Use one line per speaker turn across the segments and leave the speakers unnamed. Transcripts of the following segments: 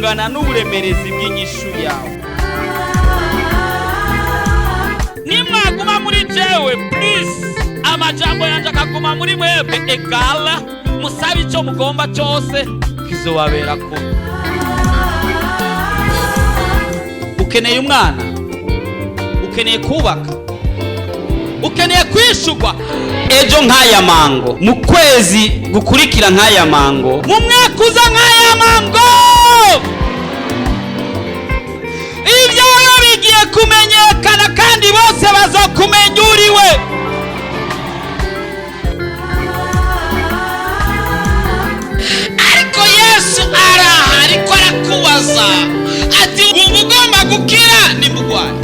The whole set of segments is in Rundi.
bivana n'uburemerezi bw'inyishu yawe. Nimwaguma muri jewe please, amajambo yanje akaguma muri mwebwe egala, musabe ico mugomba cyose kizobabera ko. Ukeneye umwana, ukeneye kubaka, ukeneye kwishurwa ejo nk'aya mango, mu kwezi gukurikira nk'aya mango, mu mwaka uza nk'aya mango, ibyawe bigiye kumenyekana kandi bose bazokumenya uriwe. Ariko Yesu araha, ariko arakubaza ati ubu ugomba gukira nimugwane.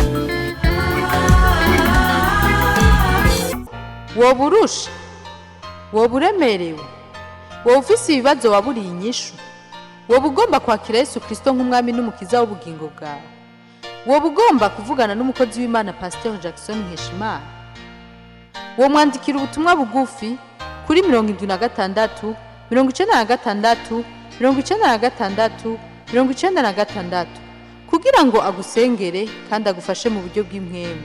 woba urusha, woba uremerewe, woba ufise ibibazo waburiye inyishu, woba ugomba kwakira Yesu Kristo nk'umwami n'umukiza w'ubugingo bwawe, woba ugomba kuvugana n'umukozi w'Imana Pasteur Jackson Nkeshimana, wo mwandikira ubutumwa bugufi kuri 76 96 96 96 kugira ngo agusengere kandi agufashe mu buryo bw'impwemu.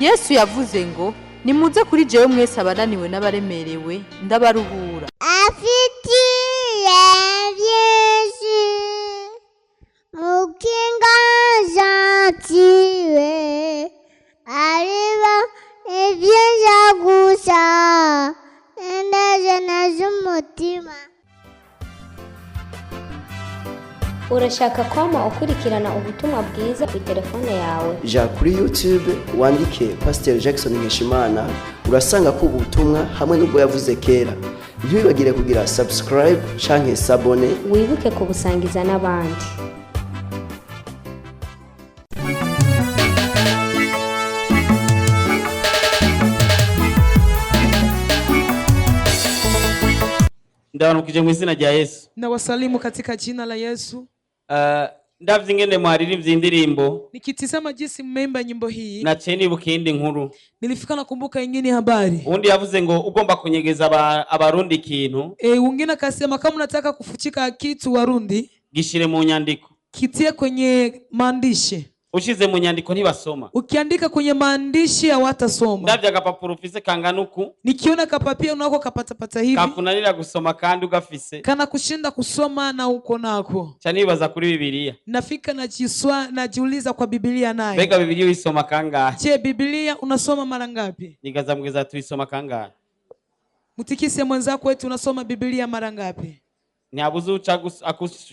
Yesu yavuze ngo nimuze kuri jewe mwese abananiwe n'abaremerewe ndabaruhura.
Afitiye Yesu mukinga zatiwe ariba ibyiza gusa ndaje z'umutima.
Urashaka kwama ukurikirana ubutumwa bwiza ku telefone yawe?
Ja kuri YouTube wandike Pasteur Jackson Nkeshimana, urasanga ko ubutumwa hamwe n'ubwo yavuze kera. Ntibibagire kugira subscribe canke s'abone,
wibuke kubusangiza n'abandi.
Ndabanukije mu izina rya Yesu.
Nawasalimu katika jina la Yesu.
Ndavye ingene mwaririmbye indirimbo,
Nikitizama jinsi mmeimba nyimbo hii,
naciye nibuka iyindi nkuru.
nilifika nakumbuka ingine habari.
Undi yavuze ngo ugomba kunyegeza abarundi ikintu,
Wengine akasema kama unataka kufuchika kitu Warundi,
gishire mu nyandiko.
kitie kwenye maandishi.
Ushize mu nyandiko ntibasoma.
Ukiandika kwenye maandishi hawatasoma.
Ndavye agapapuro ufise kangana uku,
Nikiona kapapia unako kapatapata hivi,
kakunanira gusoma kandi ugafise,
kana kushinda kusoma na uko nako.
cyanibaza kuri Bibiliya.
Nafika najiuliza kwa Biblia naye.
Bega Bibiliya uyisoma kangahe?
Je, Biblia unasoma mara ngapi?
Nigaza mugeza tuisoma kangahe?
Mutikise mwenzako wetu unasoma Biblia mara ngapi?
Ntihabuze uca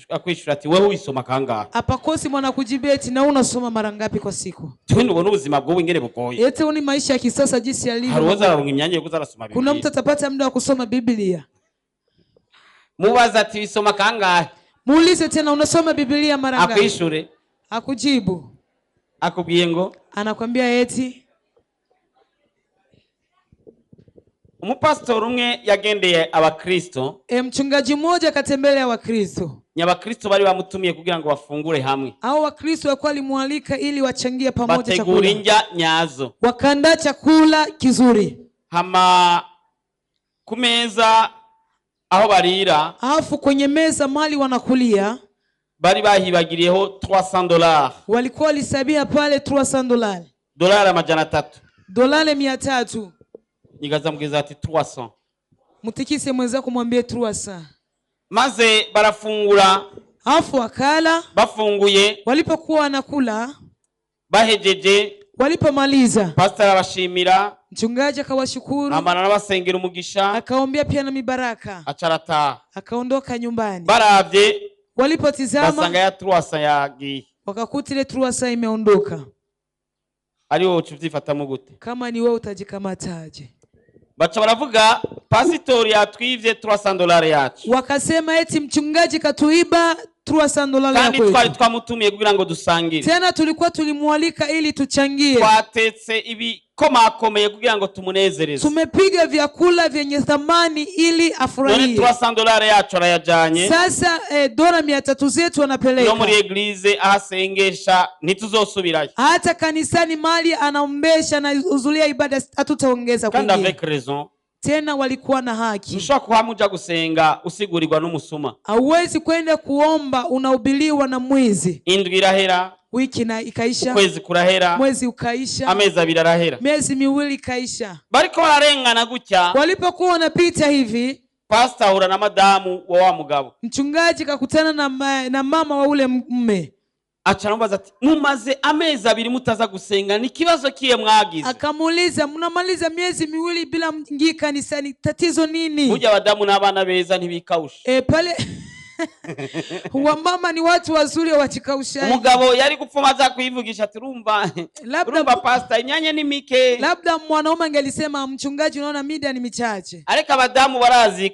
akwishura ati wewe uyisoma kangahe?
Apakosi mwana kujibeti na unasoma mara ngapi kwa siku?
Twende ubone ubuzima bwo ingene bugoye.
Ete uni maisha ya kisasa jinsi yalivyo.
Haruwaza ararunga imyanya yo kuzarasoma Biblia.
Kuna mtu atapata muda wa kusoma Biblia.
Mubaza ati uyisoma kangahe?
Muulize tena unasoma Biblia mara ngapi?
Akwishure.
Akujibu.
Akubwiye ngo
anakwambia eti
umupastor umwe yagendeye abakristo,
mchungaji mmoja katembelea Wakristo.
Nyabakristo bari bamutumiye kugira ngo bafungure hamwe.
Hao Wakristo walikuwa walimwalika ili wachangie pamoja chakula.
Bategura indya nyazo.
Wakaandaa chakula kizuri.
Hama kumeza aho barira,
alafu kwenye meza mali wanakulia
bari bahibagiriyeho $300.
Walikuwa lisabia pale $300.
Dolari amajana 3.
Dolari 300.
Nigaza mugeza ati 300.
Mutikise mwenzako kumwambia 300.
Maze barafungura.
Alafu wakala.
Bafunguye.
Walipokuwa wanakula,
bahejeje,
walipomaliza,
pastor abashimira,
mchungaji akawashukuru,
amana n'abasengera umugisha,
akaombea pia na mibaraka,
acarata,
akaondoka nyumbani.
Baravye,
walipotizama
basanga ya 300 yagiye,
wakakuta ile 300 imeondoka.
Ari wowe ucivyifatamo gute?
Kama ni wewe utajikamataje?
Bacha baravuga pasitori yatwivye $300 yacu.
Wakasema eti mchungaji katuiba $300
kandi twari twamutumiye kugira ngo dusangire.
Tena tulikuwa tulimwalika ili tuchangie.
Twatetse ibikomakomeye kugira ngo tumunezereze.
Tumepiga vyakula vyenye thamani ili afurahie.
None $300 yacu arayajanye.
Sasa dola 300 zetu wanapeleka.
No muri eglise ahasengesha ntituzosubirayo.
Hata kanisani mali anaombesha na uzulia ibada hatutaongeza
kuingia. Kandi avec raison.
tena walikuwa na haki.
Ntushobora kuhamuja gusenga usigurirwa n'umusuma.
Hauwezi kwenda kuomba unahubiriwa na mwizi.
Indwi irahera,
wiki na ikaisha,
ukwezi kurahera,
mwezi ukaisha,
amezi abiri arahera,
miezi miwili ikaisha.
bariko bararengana gutya,
Walipokuwa wanapita hivi,
pastor ahura na madamu wa mugabo,
mchungaji kakutana na mama wa ule mume.
Acharambaza ati mumaze amezi abiri mutaza gusenga, ni kibazo kiye mwagize?
Akamuuliza, mnamaliza miezi miwili bila mngii kanisani, tatizo nini?
Burya abadamu n'abana beza ntibikausha.
Pale wamama ni watu wazuri wachikausha.
Umugabo yari gupfuma za kuivugisha ati rumba pastor inyanya ni mike.
Labda mwanaume angelisema mchungaji, unaona mida ni michache.
Ariko abadamu barazi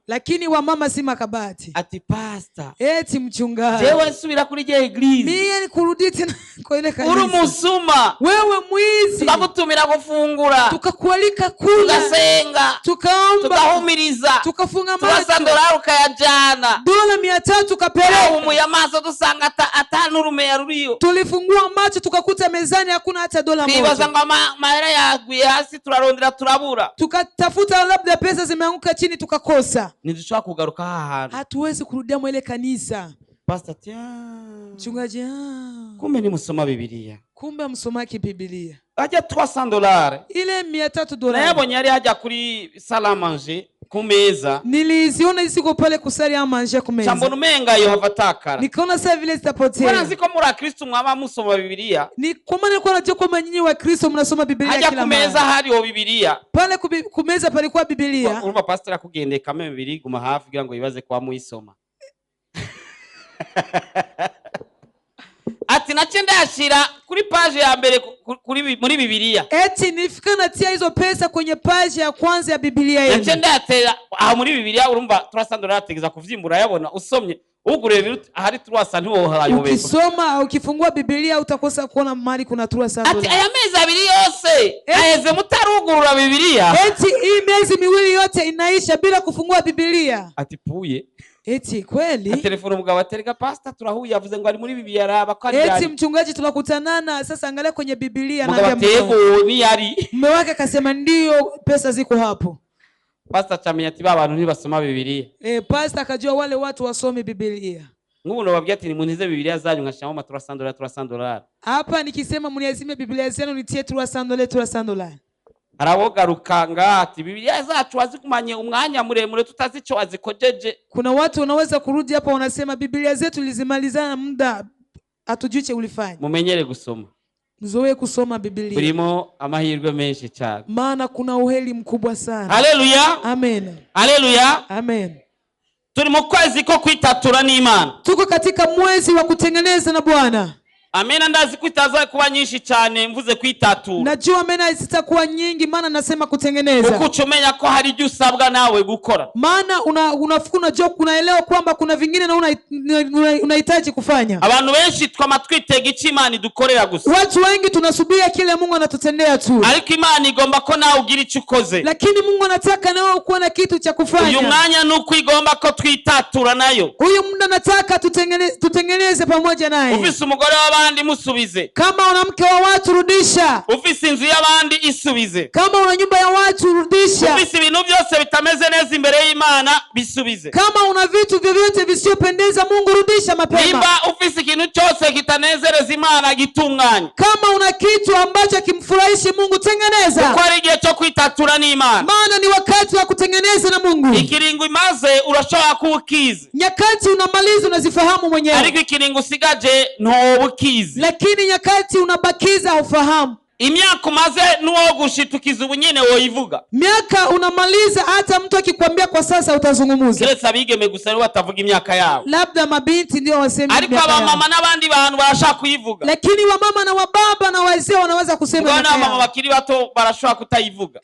lakini wamama si makabati.
Ati pastor,
eti mchungaji,
jewe nsubira kuri je eglise,
mimi kurudi tena kwa ile kanisa.
Uri musuma,
wewe mwizi,
tukagutumira gufungura,
tukakualika kula,
tukasenga,
tukaomba,
tukahumiriza,
tukafunga macho,
$300 ukayajana,
$300 kapeleka
umuyamaso dusanga atanurume ya ruriyo.
Tulifungua macho tukakuta mezani hakuna hata $1.
Twibaza ngo mahera yaguye hasi, turarondera turabura,
tukatafuta labda pesa zimeanguka chini tukakosa.
Ntidushobora kugaruka ahantu,
hatuwezi kurudia mwele kanisa.
Pastor
mchungaji,
kumbe ni musoma Biblia,
kumbe msomaki Biblia.
Aja $300, ile
$300
na yabonye yari haja kuri salle à manger kumeza,
niliziona isiko pale kusali à manger kumeza.
Chambona umenga yo havatakara,
nikaona sasa vile zitapotea.
Bwana ziko muri Kristo mwaba musoma Biblia,
ni kwa maana nilikuwa najua kwamba nyinyi wa Kristo mnasoma Biblia kila mara.
Haja kumeza hari ho Biblia,
pale kumeza palikuwa Biblia.
Urumva pastor akugende kame Biblia guma hafi kugira ngo yibaze kwa muisoma. Ati nachenda yashira kuri page ya mbere muri Biblia.
Eti nifika natia hizo pesa kwenye page ya kwanza ya Biblia yenu.
Nachenda yatera aho muri Biblia, urumva $300 ategeza kuvyimbura yabona usomye ugure ahari $300 ntiwo hayobeka.
Ukisoma ukifungua Biblia utakosa kuona mahali kuna $300.
Ati aya mezi abiri yose aheze mutarugurura Biblia.
Eti hii miezi miwili yote inaisha bila kufungua Biblia.
Ati puye.
Eti kweli?
Telefone umugabo atereka pastor turahuye avuze ngo ari muri Biblia araba ko ari.
Eti mchungaji tunakutanana sasa, angalia kwenye Biblia
na ndio ni yari.
Mume wake akasema ndio pesa ziko hapo.
Pastor chamenya ati abantu ntibasoma Biblia.
Pastor akajua wale watu wasome Biblia.
Ngubu nababwiye ati nimunize Biblia zanyu nkashamo $300.
Hapa nikisema mniazime Biblia zenu nitie $300.
Arabogaruka ngati Biblia zacu wazikumanye umwanya muremure tutazico azikojeje.
Kuna watu wanaweza kurudi hapa wanasema Biblia zetu lizimalizana muda atujuche ulifanya.
Mumenyere gusoma.
Mzoe kusoma Biblia.
Burimo amahirwe menshi cyane.
Maana kuna uheri mkubwa sana.
Haleluya.
Amen.
Haleluya.
Amen.
Turi mu kwezi ko kwitatura n'Imana.
Tuko katika mwezi wa kutengeneza na Bwana.
Amena ndazi kwitaza kuba nyinshi cyane mvuze kwitatura.
Najua amena zitakuwa nyingi maana nasema kutengeneza.
Ukucumenya ko hari ibyo usabwa nawe gukora.
Maana unajua kunaelewa kwamba kuna vingine na unahitaji kufanya.
Abantu benshi twamatwitega iki Imana dukorera gusa.
Watu wengi tunasubiria kile Mungu anatutendea tu.
Ariko Imana igomba ko nawe ugira icyo ukoze.
Lakini Mungu anataka nawe uwe na kitu cha kufanya.
Uyu mwanya nuko igomba ko twitatura nayo.
Huyu muda nataka tutengeneze pamoja naye.
Ufise umugore w'abandi musubize.
Kama una mke wa watu rudisha.
Ufise inzu y'abandi isubize.
Kama una nyumba ya watu rudisha.
Ufise ibintu byose bitameze neza imbere y'Imana bisubize.
Kama una vitu vyovyote visiyopendeza Mungu rudisha mapema.
Nimba ufise ikintu cyose kitanezereza Imana gitunganye.
Kama una kitu ambacho kimfurahishi Mungu tengeneza.
Kuko ari igihe cyo kwitatura n'Imana.
Maana ni wakati wa kutengeneza na Mungu.
Ikiringo imaze urashobora kukiza.
Nyakati unamaliza unazifahamu mwenyewe.
Ariko ikiringo usigaje ntubukiza.
Lakini nyakati unabakiza ufahamu.
Imyaka umaze nuwo gushitukiza ubunyene woyivuga.
Miaka unamaliza hata mtu akikwambia kwa sasa utazungumuza.
Kiretse abigeme gusa nibo batavuga imyaka yao.
Labda mabinti ndio waseme.
Ariko abamama n'abandi bantu barashaka kuyivuga.
Lakini wamama na wababa na wazee wanaweza kusema.
Bwana mama bakiri bato barashaka kutayivuga.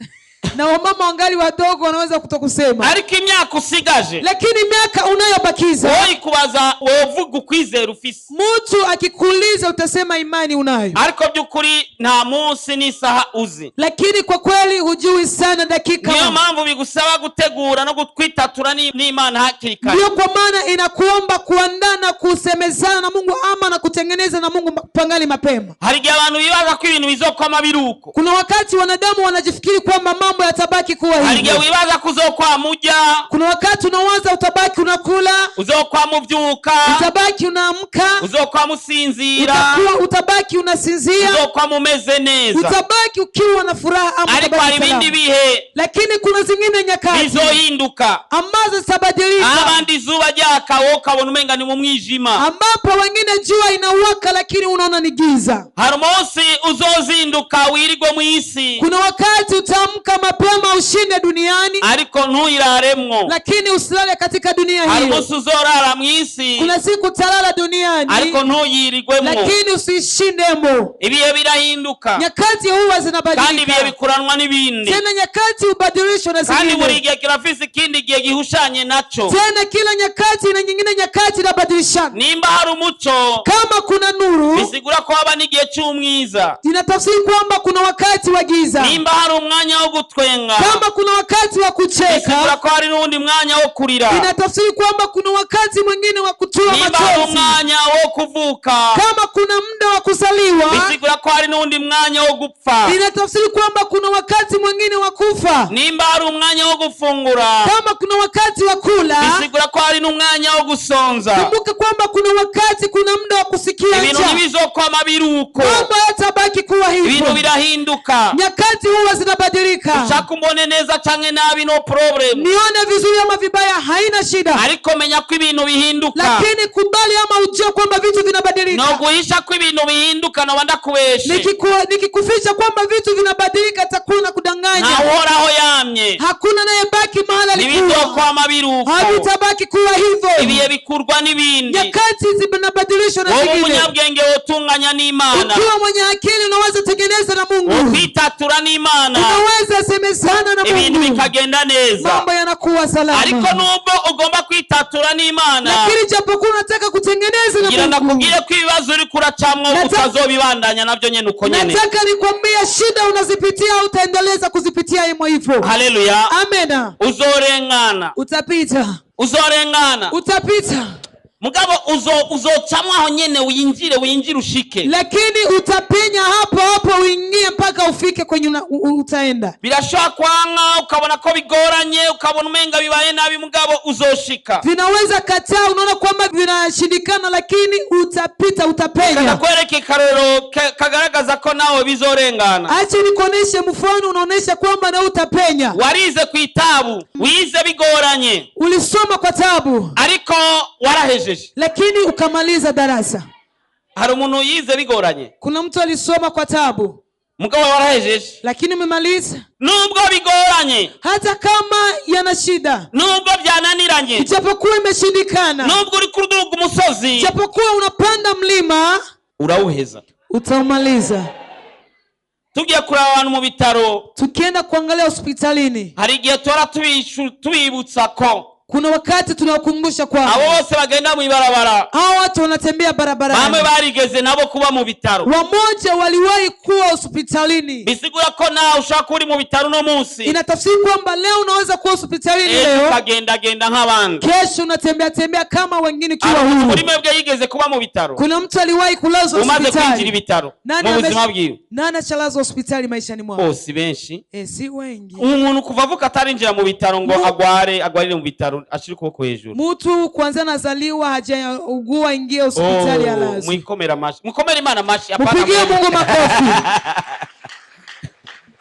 Na wamama wangali wadogo wanaweza kutokusema.
Ariko imyaka usigaje.
Lakini miaka unayobakiza.
Wowe kubaza wovuga ukwizera ufise.
Mtu akikuuliza utasema imani unayo.
Ariko byukuri nta munsi n'isaha uzi.
Lakini kwa kweli hujui sana dakika.
Niyo mpamvu bigusaba gutegura no kwitatura n'Imana hakiri kare.
Ndio kwa maana inakuomba kuandaa na kusemezana na Mungu ama na kutengeneza na Mungu pangali mapema.
Hari abantu bibaza ko ibintu bizokwama biruko.
Kuna wakati wanadamu wanajifikiri kwamba mambo yatabaki kuwa
hari igihe
hivyo.
wibaza kuzokwamuja,
Kuna wakati unawaza utabaki unakula,
uzokwamuvyuka,
utabaki unaamka,
uzokwamusinzira,
utabaki unasinzia,
uzokwamumeze neza,
utabaki ukiwa na furaha ama
ariko hari
utabaki
ibindi
salama.
bihe
Lakini kuna zingine nyakati
bizohinduka,
ambazo zitabadilika,
abandi izuba ryaka wowe ukabona umenga ni mu mwijima,
ambapo wengine jua inawaka lakini unaona ni giza.
hari umunsi uzozinduka wirigwe mu isi,
Kuna wakati utaamka mapema ushinde duniani,
ariko ntuyiraremwo,
lakini usilale katika dunia
hari
hiyo.
umunsi uzorara mu isi,
Kuna siku utalala duniani,
ariko ntuyirigwemwo.
lakini usishindemo.
Ibihe birahinduka,
Nyakati huwa
kandi ibihe
zinabadilika,
bikuranwa n'ibindi,
tena nyakati ubadilishwa na
kandi buri
zingine,
gihe kirafise ikindi gihe gihushanye naco.
tena kila nyakati na nyingine nyakati inabadilishana.
Nimba hari umuco,
Kama kuna nuru,
bisigura ko haba n'igihe c'umwiza.
inatafsiri kwamba kuna wakati wa giza.
Nimba hari umwanya wo gutwenga,
Kama kuna wakati wa
bisigura
kucheka,
ko hari n'uwundi mwanya wo kurira.
inatafsiri kwamba kuna wakati mwingine wa kutoa
Nimba hari
machozi.
umwanya wo kuvuka,
Kama kuna muda wa kuzaliwa,
bisigura ko hari n'uwundi mwanya wo gupfa.
inatafsiri kwamba kuna wakati mwingine wa kufa.
Nimba hari umwanya wo gufungura,
Kama kuna wakati wa kula,
bisigura ko hari n'umwanya wo gusonza.
kumbuka kwamba kuna wakati, kuna muda wa kusikia
Ibintu
njaa.
ntibizokwama biruko,
Mambo yatabaki kuwa
ibintu
hivyo,
birahinduka.
nyakati huwa zinabadilika.
Ushaka umbone neza canke nabi, no problem,
Nione vizuri ama vibaya, haina shida,
ariko menya ko ibintu bihinduka.
lakini kubali ama ujue kwamba vitu vinabadilika.
No guhisha ko ibintu bihinduka, noba ndakubeshe.
Nikikuficha kwamba vitu vinabadilika, takuwa na kudanganya.
Ntahoraho yamye,
Hakuna naye baki mahali alikuwa,
ntibizokwama biruko.
havitabaki kuwa hivyo.
Ibihe bikurwa n'ibindi.
Nyakati zinabadilishwa na
Wowe
zingine.
umunyabwenge wotunganya n'Imana,
Ukiwa mwenye akili unaweza tengeneza na Mungu,
wokwittatura n'Imana,
unaweza semezana na
ibintu
Mungu,
bikagenda neza.
mambo yanakuwa
Ariko
salama.
nubwo ugomba kwitatura n'Imana,
Lakini japokuwa unataka kutengeneza
ngira
na Mungu,
ndakubwire ko ibibazo uri kuracamwo utazobibandanya navyo nyene uko nyene.
nataka nikwambie, shida unazipitia utaendeleza kuzipitia himo hivyo.
Haleluya.
Amena.
Uzorengana,
Utapita, utapita,
mugabo uzocamwo aho nyene, winjire ushike.
lakini utapenya hapo hapo uingie mpaka ufike kwenye utaenda.
Birashobora kwanga ukabona ko bigoranye, ukabona umenga bibaye nabi, mugabo uzoshika.
Vinaweza kataa, unaona kwamba vinashindikana, lakini utapita, utapenya.
Nakwereke karero kagaragaza ko nawe bizorengana.
Acha nikuoneshe mfano unaonesha kwamba na utapenya.
Warize kwitabu, wize bigoranye,
Ulisoma kwa tabu,
ariko warahejeje,
lakini ukamaliza darasa.
hari umuntu yize bigoranye,
Kuna mtu alisoma kwa tabu,
mugabo warahejeje,
lakini umemaliza.
nubwo bigoranye,
Hata kama yana shida,
nubwo byananiranye,
ijapokuwa imeshindikana,
nubwo uri kuduga umusozi,
ijapokuwa unapanda mlima,
urawuheza.
utaumaliza.
Tugiye kuraba abantu mu bitaro,
Tukienda kuangalia hospitalini,
hari igihe tora tubibutsa ko
kuna wakati tunawakumbusha kwamba
abo bose bagenda mu ibarabara,
hao watu wanatembea barabarani,
bamwe barigeze nabo kuba mu bitaro.
wamoja waliwahi kuwa hospitalini.
Bisigura ko nawe ushaka uri mu bitaro no munsi,
Inatafsiri kwamba leo unaweza kuwa hospitalini, leo
ukagendagenda nk'abandi.
kesho unatembea tembea kama wengine, kiwa huru.
Muri mwebwe yigeze kuba mu bitaro,
Kuna mtu aliwahi kulazwa
umaze kwinjira
hospitali.
ibitaro
Nani
mu buzima
amesh-
bwiwe?
Nani ashalazwa hospitali maishani mwao?
Bose benshi.
Si wengi.
Umuntu kuva avuka atarinjira mu bitaro ngo agwarire mu bitaro, ashire ukuboko hejuru.
Mtu kwanza nazaliwa hajaugua ingie hospitali alazwe.
Mwikomera amashi, mukomera Imana amashi,
Mupigie Mungu makofi.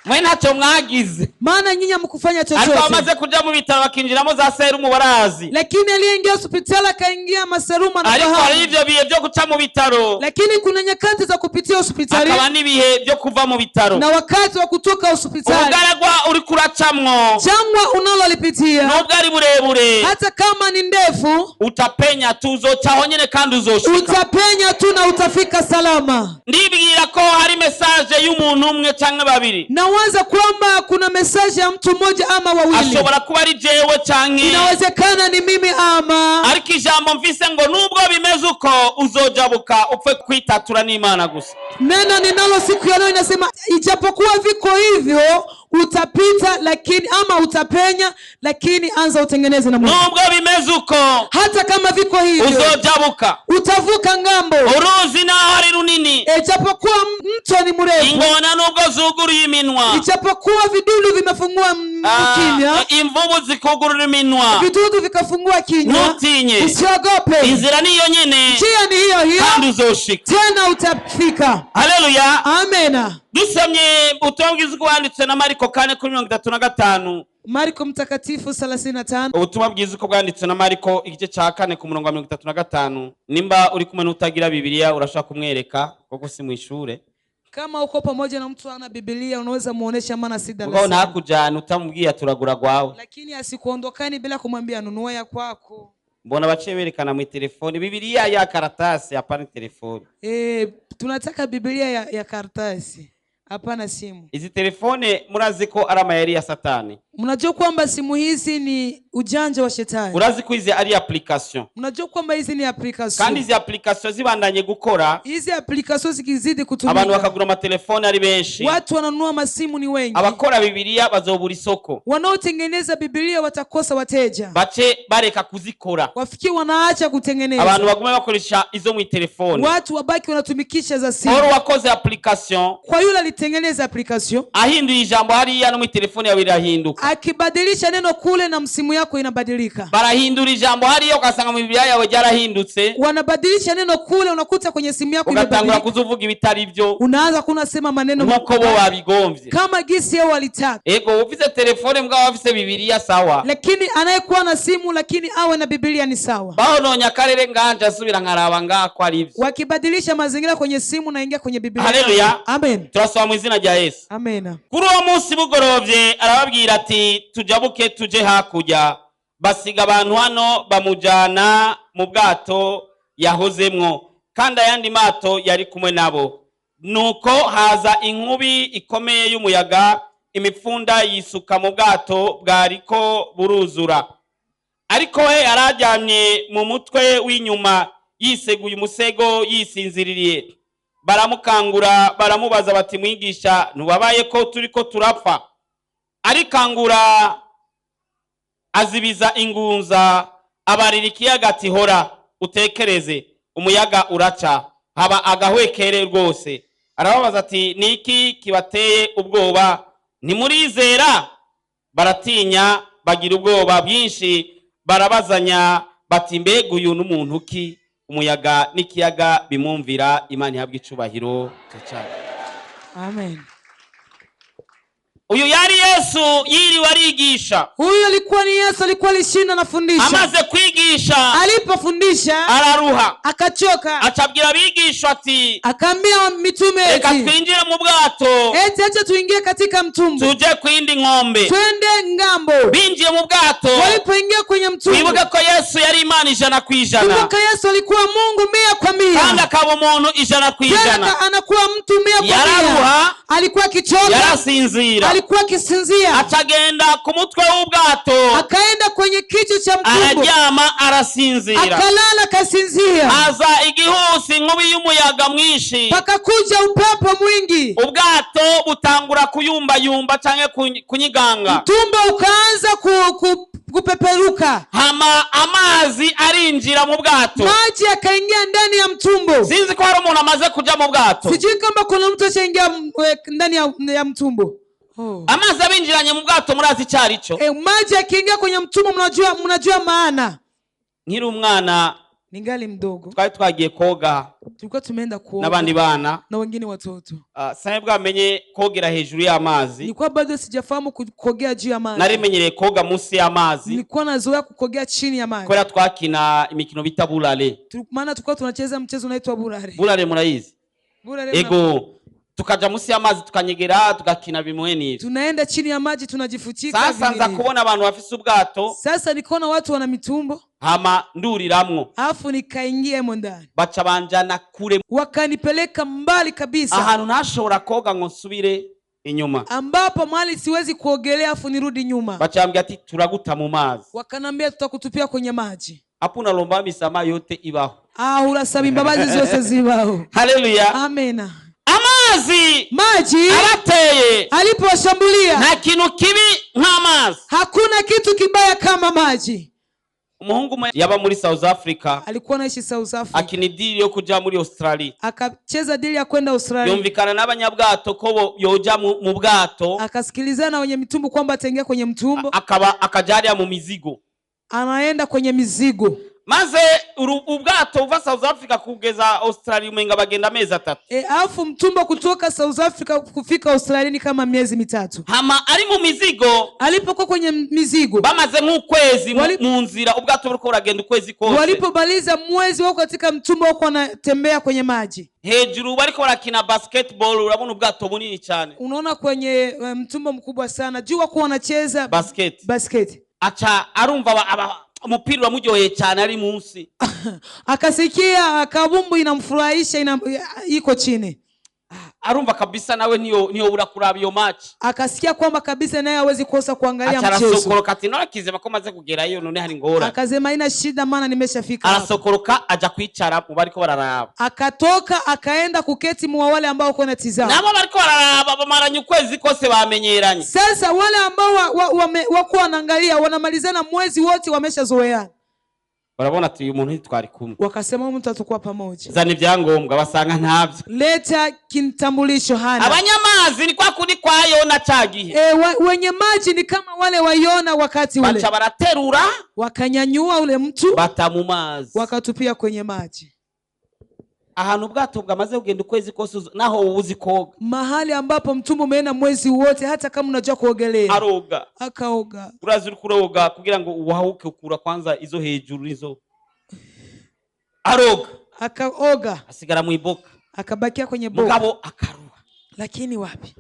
mwe ntacyo mwagize,
Maana nyinyi hamkufanya
ariko
chochote.
bamaze kuja mu bitaro bakinjiramo za serumu barazi.
Lakini aliyeingia hospitali akaingia maserumu
Ariko hari
anafahamu.
ivyo bihe vyo guca mu bitaro,
Lakini kuna nyakati za kupitia hospitali
hakaba n'ibihe vyo kuva mu bitaro.
na wakati wa kutoka hospitali.
Ubugaragwa uri kuracamwo,
Jangwa unalolipitia
nubwo ari burebure,
hata kama ni ndefu,
utapenya tu, uzocaho nyene kandi uzoshika.
utapenya tu na utafika salama.
Ndibwira ko hari message y'umuntu umwe canke babiri,
Nawaza kwamba kuna mesaje ya mtu mmoja ama wawili.
ashobora kuba ari jewe canke,
Inawezekana ni mimi ama,
ariko ijambo mvise ngo nubwo bimeze uko uzojabuka upfe kwitatura n'Imana gusa.
neno ninalo siku ya leo inasema ijapokuwa viko hivyo utapita, lakini ama utapenya, lakini anza utengeneze na Mungu.
Nubwo bimeze uko
Hata kama viko hivyo
uzojabuka,
utavuka ngambo.
uruzi naho ari runini,
Ijapokuwa mto ukiwa ni mrefu,
ingona nubwo zuguruye iminwa,
ijapokuwa vidudu vimefungua kinywa,
imvubu zikugurura iminwa,
vidudu vikafungua kinywa,
ntutinye,
usiogope.
inzira niyo nyene,
Njia ni hiyo hiyo,
kandi uzoshika,
tena utafika.
haleluya.
Amena.
Dusomye ubutumwa bwiza bwanditse na Mariko 4:35.
Marko mtakatifu 35.
Ubutumwa bwiza uko bwanditse na Mariko igice ca 4:35. Nimba uri kumwe n'utagira Biblia urashaka kumwereka kuko si mu ishure.
Kama uko pamoja na mtu ana Biblia unaweza muonesha, maana si darasa.
Ubwo ntakujana utamubwiye turagura gwawe.
Lakini asikuondokani bila kumwambia nunua ya kwako.
Mbona baciye berekana mu telefoni Biblia ya karatasi hapana telefoni.
Tunataka Biblia ya karatasi, hapana simu.
Izi telefone murazi ko ari amayeri ya Satani.
Mnajua kwamba simu hizi ni ujanja wa shetani.
Murazi ko izi ari application.
Mnajua kwamba hizi ni application.
Kandi izi application zibandanye gukora.
Hizi application zikizidi kutumika,
abantu bakagura amatelefone ari benshi.
Watu wananunua masimu ni wengi.
Abakora Biblia bazobura isoko.
Wanaotengeneza Biblia watakosa wateja.
Bace bareka kuzikora.
Wafikiri wanaacha kutengeneza.
Abantu bagume bakoresha izo mu telefone.
Watu wabaki wanatumikisha za simu.
Oro wakoze application.
Kwa yule alitengeneza application,
ahinduye ijambo hariya no mu telefone yawe irahinduka.
Akibadilisha neno kule na msimu yako inabadilika.
Barahindura ijambo hariya ukasanga mu Biblia yawe ryarahindutse.
Wanabadilisha neno kule unakuta kwenye simu yako imebadilika.
Ugatangura kuzuvuga ibitari byo.
Unaanza kunasema maneno
nuko bo babigomvye.
Kama gisi yao walitaka.
Ego ufise telefone mbwa wafise Biblia sawa.
Lakini anayekuwa na simu lakini awe na Biblia ni sawa.
Bahononya karere nganja asubira nkaraba ngako ari ivyo.
Wakibadilisha mazingira kwenye simu na ingia kwenye Biblia.
Haleluya.
Amen.
Turasoma mu izina rya Yesu.
Amen.
Kuri uwo munsi bugorovye arababwira ati tujabuke tuje hakurya. Basiga abantu hano bamujana mu bwato yahozemwo, kandi ayandi mato yari kumwe nabo. Nuko haza inkubi ikomeye y'umuyaga, imipfunda yisuka mu bwato bwariko buruzura. Ariko we arajyamye mu mutwe w'inyuma, yiseguye umusego yisinziririye. Baramukangura baramubaza bati mwigisha ntubabaye ko turiko turapfa? Arikangura azibiza ingunza, abarira ikiyaga ati hora utekereze, umuyaga uraca, haba agahwekere rwose. Arababaza ati niki kibateye ubwoba? Ntimurizera? Baratinya bagira ubwoba bwinshi, barabazanya bati mbega uyu n'umuntu ki umuyaga n'ikiyaga bimumvira? Imana ihabwe icubahiro cyane.
Amen.
Uyu yari Yesu yiri warigisha.
Huyu alikuwa ni Yesu, alikuwa alishinda na fundisha.
Amaze kwigisha,
alipofundisha
araruha,
akachoka,
acabwira abigisha ati
akaambia mitume eti
reka twinjire mu bwato,
eti acha tuingie katika mtumbo,
tuje kwindi ng'ombe,
twende ngambo.
Binjiye mu bwato,
walipoingia kwenye mtumbo,
wibuka ko Yesu yari Imana 100%.
Kumbuka Yesu alikuwa Mungu 100%.
Kandi akaba umuntu 100%.
Anakuwa mtu 100%.
Yararuha,
alikuwa akichoka,
yarasinzira,
alikuwa akisinzia.
Atagenda ku mutwe w'ubwato,
akaenda kwenye kichwa cha mtumbo,
araryama arasinzira,
akalala kasinzia.
Aza igihusi inkubi y'umuyaga mwinshi,
pakakuja upepo mwingi,
ubwato butangura kuyumbayumba canke kunyiganga,
mtumbo ukaanza kupeperuka,
hama amazi arinjira mu bwato,
maji yakaingia ndani ya mtumbo.
Sinzi ko hari umuntu amaze kuja mu bwato,
sijui kama kuna mtu ashaingia ndani ya mtumbo.
Amazi abinjiranye mu bwato murazi cyarico.
Maji yakiingia kwenye mtumbo mnajua maana.
Nkiri umwana
ningali mdogo,
twari twagiye koga,
tulikuwa tumeenda kuoga
n'abandi bana
na wengine watoto.
Sasa bwamenye kogera hejuru y'amazi,
nilikuwa bado sijafahamu kukogea juu ya maji.
Narimenyereye koga munsi y'amazi,
nilikuwa nazoea kukogea chini ya maji.
Kwa twakina imikino bita bulale,
maana tulikuwa tunacheza mchezo unaitwa bulale.
Bulale muraizi?
Bulale.
Ego tukaja munsi y'amazi tukanyegera tugakina bimwe n'ivyo.
Tunaenda chini ya maji tunajifutika.
Sasa nza kubona abantu bafise ubwato.
Sasa nikaona watu wana mitumbo.
Hama nduriramwo.
Alafu nikaingia hemo ndani.
Baca banjana kure.
Wakanipeleka mbali kabisa.
Ahantu ntashobora koga ngo nsubire inyuma.
Ambapo mahali siwezi kuogelea afu nirudi nyuma.
Bacambia ati turaguta mu mazi.
Wakanambia tutakutupia kwenye maji.
Hapo nalomba misama yote ibaho.
Urasaba imbabazi zose zibaho.
Haleluya.
Amena.
Maji arateye
aliposhambulia,
nta kintu kibi nk'amazi,
hakuna kitu kibaya kama maji.
umuhungu umwe yaba muri South Africa,
alikuwa anaishi South Africa,
akinidili yo kuja muri Australia,
akacheza dili ya kwenda Australia,
yumvikana n'abanyabwato ko yoja mu bwato,
akasikilizana wenye mitumbu kwamba ataingia kwenye mtumbo,
akajaria mu mizigo,
anaenda kwenye mizigo.
maze ubwato uva South Africa kugeza Australia umenga bagenda mezi 3.
Alafu mtumbo kutoka South Africa kufika Australia ni kama miezi 3.
Hama ari mu mizigo,
alipokuwa kwenye mizigo,
bamaze nk'ukwezi mu nzira, ubwato buriko buragenda ukwezi kose.
Walipobaliza mwezi wako katika mtumbo wako wanatembea kwenye maji.
Hejuru bariko barakina basketball, urabona ubwato bunini cyane.
Unaona kwenye mtumbo mkubwa sana. Jua kwa wanacheza basket.
Acha arumva umupira uramuryoheye cyane ari munsi.
Akasikia kabumbu inamfurahisha, iko chini.
Arumva kabisa nawe niyo urakuraba iyo match.
Akasikia kwamba kabisa naye hawezi kosa kuangalia mchezo.
Arasokoroka ati narakizema ko maze kugerayo none hari ngora.
Akasema ina shida maana nimeshafika.
Arasokoroka aja kwicara mu bariko bararaba.
Akatoka akaenda kuketi mu wale ambao uko natizama.
Nabo bariko bararaba bamaranye ukwezi kose bamenyeranye.
Sasa wale ambao wako wanaangalia wanamalizana mwezi wote wameshazoeana.
Barabona ati uyu muntu twari kumwe.
Wakasema mtu atakuwa pamoja.
Zani byangombwa basanga ntabyo.
Leta kitambulisho hana.
Abanyamazi ni kwa kuri kwayo na cagihe.
Wenye maji ni kama wale waiona wakati ule.
Bacha baraterura,
wakanyanyua ule mtu,
batamumazi,
wakatupia kwenye maji.
Ahantu ubwato bwamaze kugenda ukwezi kose naho uzi koga.
Mahali ambapo mtumbo umeenda mwezi wote, hata kama unajua kuogelea.
Aroga.
Akaoga.
Urazi kuroga kugira ngo uwahuke ukura kwanza izo hejuru izo. Aroga.
Akaoga.
Asigara mu iboka.
Akabakia kwenye boka.
Mugabo akaruha.
Lakini wapi?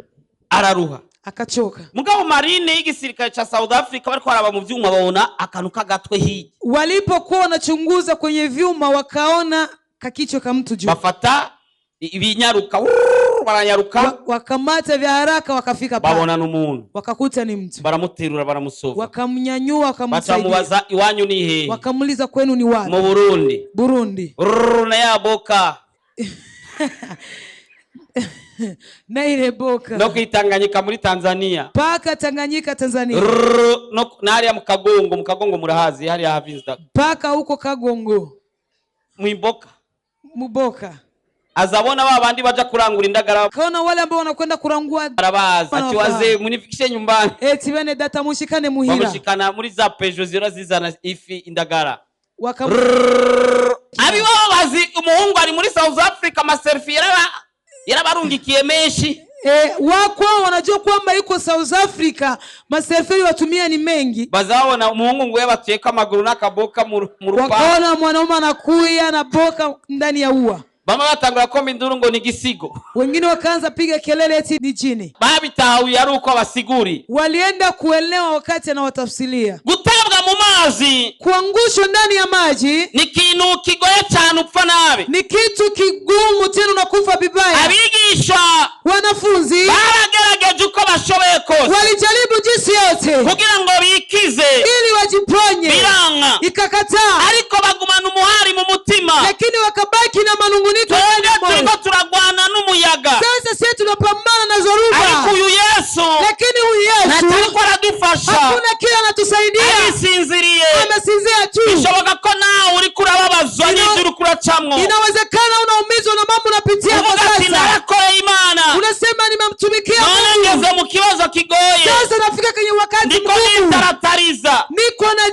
Araruha.
Akachoka.
Mugabo marine y'igisirikare cha South Africa bariko baraba mu vyuma babona akanuka gatwe hii.
Walipokuwa wanachunguza kwenye vyuma wakaona kakicho ka mtu juu.
Bafata ibinyaruka, baranyaruka,
wakamata vya haraka wakafika pale.
Babona n'umuntu.
Wakakuta ni mtu.
Baramuterura baramusova.
Wakamnyanyua wakamsaidia.
Batamubaza iwanyu ni he?
Wakamuliza kwenu ni wapi?
Mu Burundi.
Burundi.
Na ya boka.
Na ile boka.
No kwitanganyika muri Tanzania.
Paka Tanganyika Tanzania.
No nari ya mukagongo murahazi hari ya Havinzda.
Paka huko Kagongo.
Muiboka.
Muboka.
Azabona babandi baja kurangura indagara.
Kaona wale ambao wanakwenda kurangua.
Arabaza ati waze munifikishe nyumbani.
Eti bene data mushikane muhira.
Bamushikana muri za Peugeot zira zizana ifi indagara. Abi wao bazi umuhungu ari muri South Africa maselfie yarabarungikiye menshi.
Wako wanajua kwamba yuko South Africa, maselfie watumia ni mengi.
Bazabona umuhungu ngo yabateka amaguru n'akaboka mu rupa.
Wakaona mwanaume anakuya na boka ndani ya ua.
Bama batangura komba induru ngo ni gisigo.
Wengine wakaanza piga kelele eti ni jini.
Babitahu yari uko abasiguri.
Walienda kuelewa wakati anawatafsiria.
Gutabwa mu mazi,
kuangushwa ndani ya maji
ni kintu kigoye cyane upfa nabi.
Ni kitu kigumu tena unakufa vibaya.
Abigisha
wanafunzi
baragerageje uko bashoboye kose.
Walijaribu jinsi yote
kugira ngo bikize
ili wajiponye.
Biranga.
Ikakataa.
Ariko bagumana umuhari mu mutima.
Lakini wakabaki na manunguniko.
Turiko turagwana n'umuyaga.
Sasa sisi tunapambana na zoruba.
Ariko uyu Yesu.
Lakini huyu Yesu
natariko aradufasha.
Hakuna kile anatusaidia.
Amesinziriye.
Amesinzia tu.
Bishoboka ko nawe uri kurababazwa n'ibyo kuracamwo.
Inawezekana unaumizwa na mambo unapitia kwa sasa.
Narakoreye Imana.
Unasema nimemtumikia Mungu.
Nongeze mu kibazo kigoye.
Sasa nafika kwenye wakati
mgumu. Niko nitaratariza.
Niko na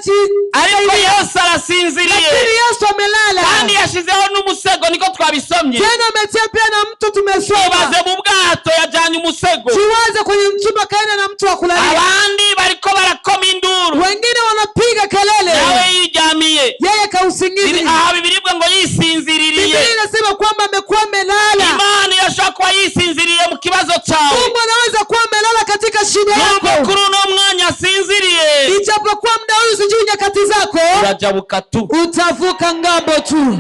ariko Yesu arasinziriye.
Lakini Yesu amelala.
Kandi yashizeho n'umusego niko twabisomye.
Tena ametia pia na mtu tumesoma.
Ibaze mu bwato yajanye umusego.
Tuwaze kwenye mchumba kaenda na mtu wa kulalia.
Abandi bariko barakoma induru.
Wengine wanapiga kelele.
Nawe yijamiye.
Yeye kausingizi.
Bibiribwa ngo yisinziririye.
Biblia inasema kwamba amekuwa amelala.
Imana yashakwa yisinziriye mu kibazo cyawe.
Mungu anaweza kuwa amelala katika shida yako.
Kuri no mwanya asinziriye.
Ijapokuwa muda huu sijui nyakati zako.
Urajabuka tu.
Utavuka ngambo tu.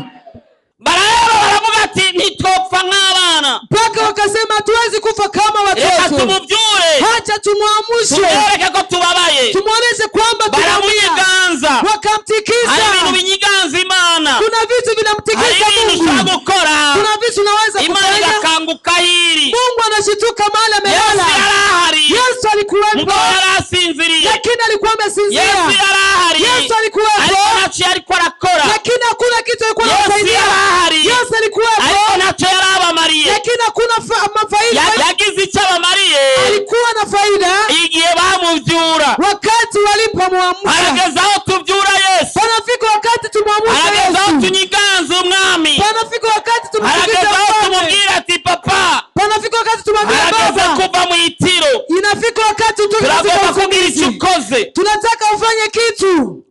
Baravuga ati ntitopfa nk'abana.
Paka wakasema hatuwezi kufa kama watoto.
Reka tumuvyure.
Hacha tumuamshe.
Tumereke ko tubabaye.
Tumuoneshe kwamba
baramunyiganza.
Wakamtikisa.
Hari ibintu binyiganza Imana.
Kuna vitu vinamtikisa Mungu.
Hari ibintu gukora.
Kuna vitu unaweza kufanya.
Imana igakanguka hiri.
Mungu anashituka mahali amelala.
Yesu yarahari.
Yesu alikuwepo.
Mungu yarasinziriye.
Lakini alikuwa amesinzia.
Yesu yarahari.
Yesu alikuwepo.
ntacyo yariko arakora,
lakini hakuna kitu alikuwa
Yesu
anasaidia.
yarahari,
Yesu alikuwepo,
ariko ntacyo yarabamariye.
lakini hakuna mafaida.
Yagize icyo abamariye
Alikuwa na faida
igihe bamuvyura.
wakati walipomwamsha.
Harageze aho tuvyura Yesu,
Panafika wakati tumwamsha
harageze aho
Yesu.
tunyiganza umwami,
Panafika wakati
harageze
tumsikize
aho
Baba.
tumubwira ati papa,
Panafika wakati tumwambia
harageze
Baba.
kuva mu itiro,
Inafika wakati utoke
turagomba
katika
kugira icyo
usingizi.
ukoze.
Tunataka ufanye kitu.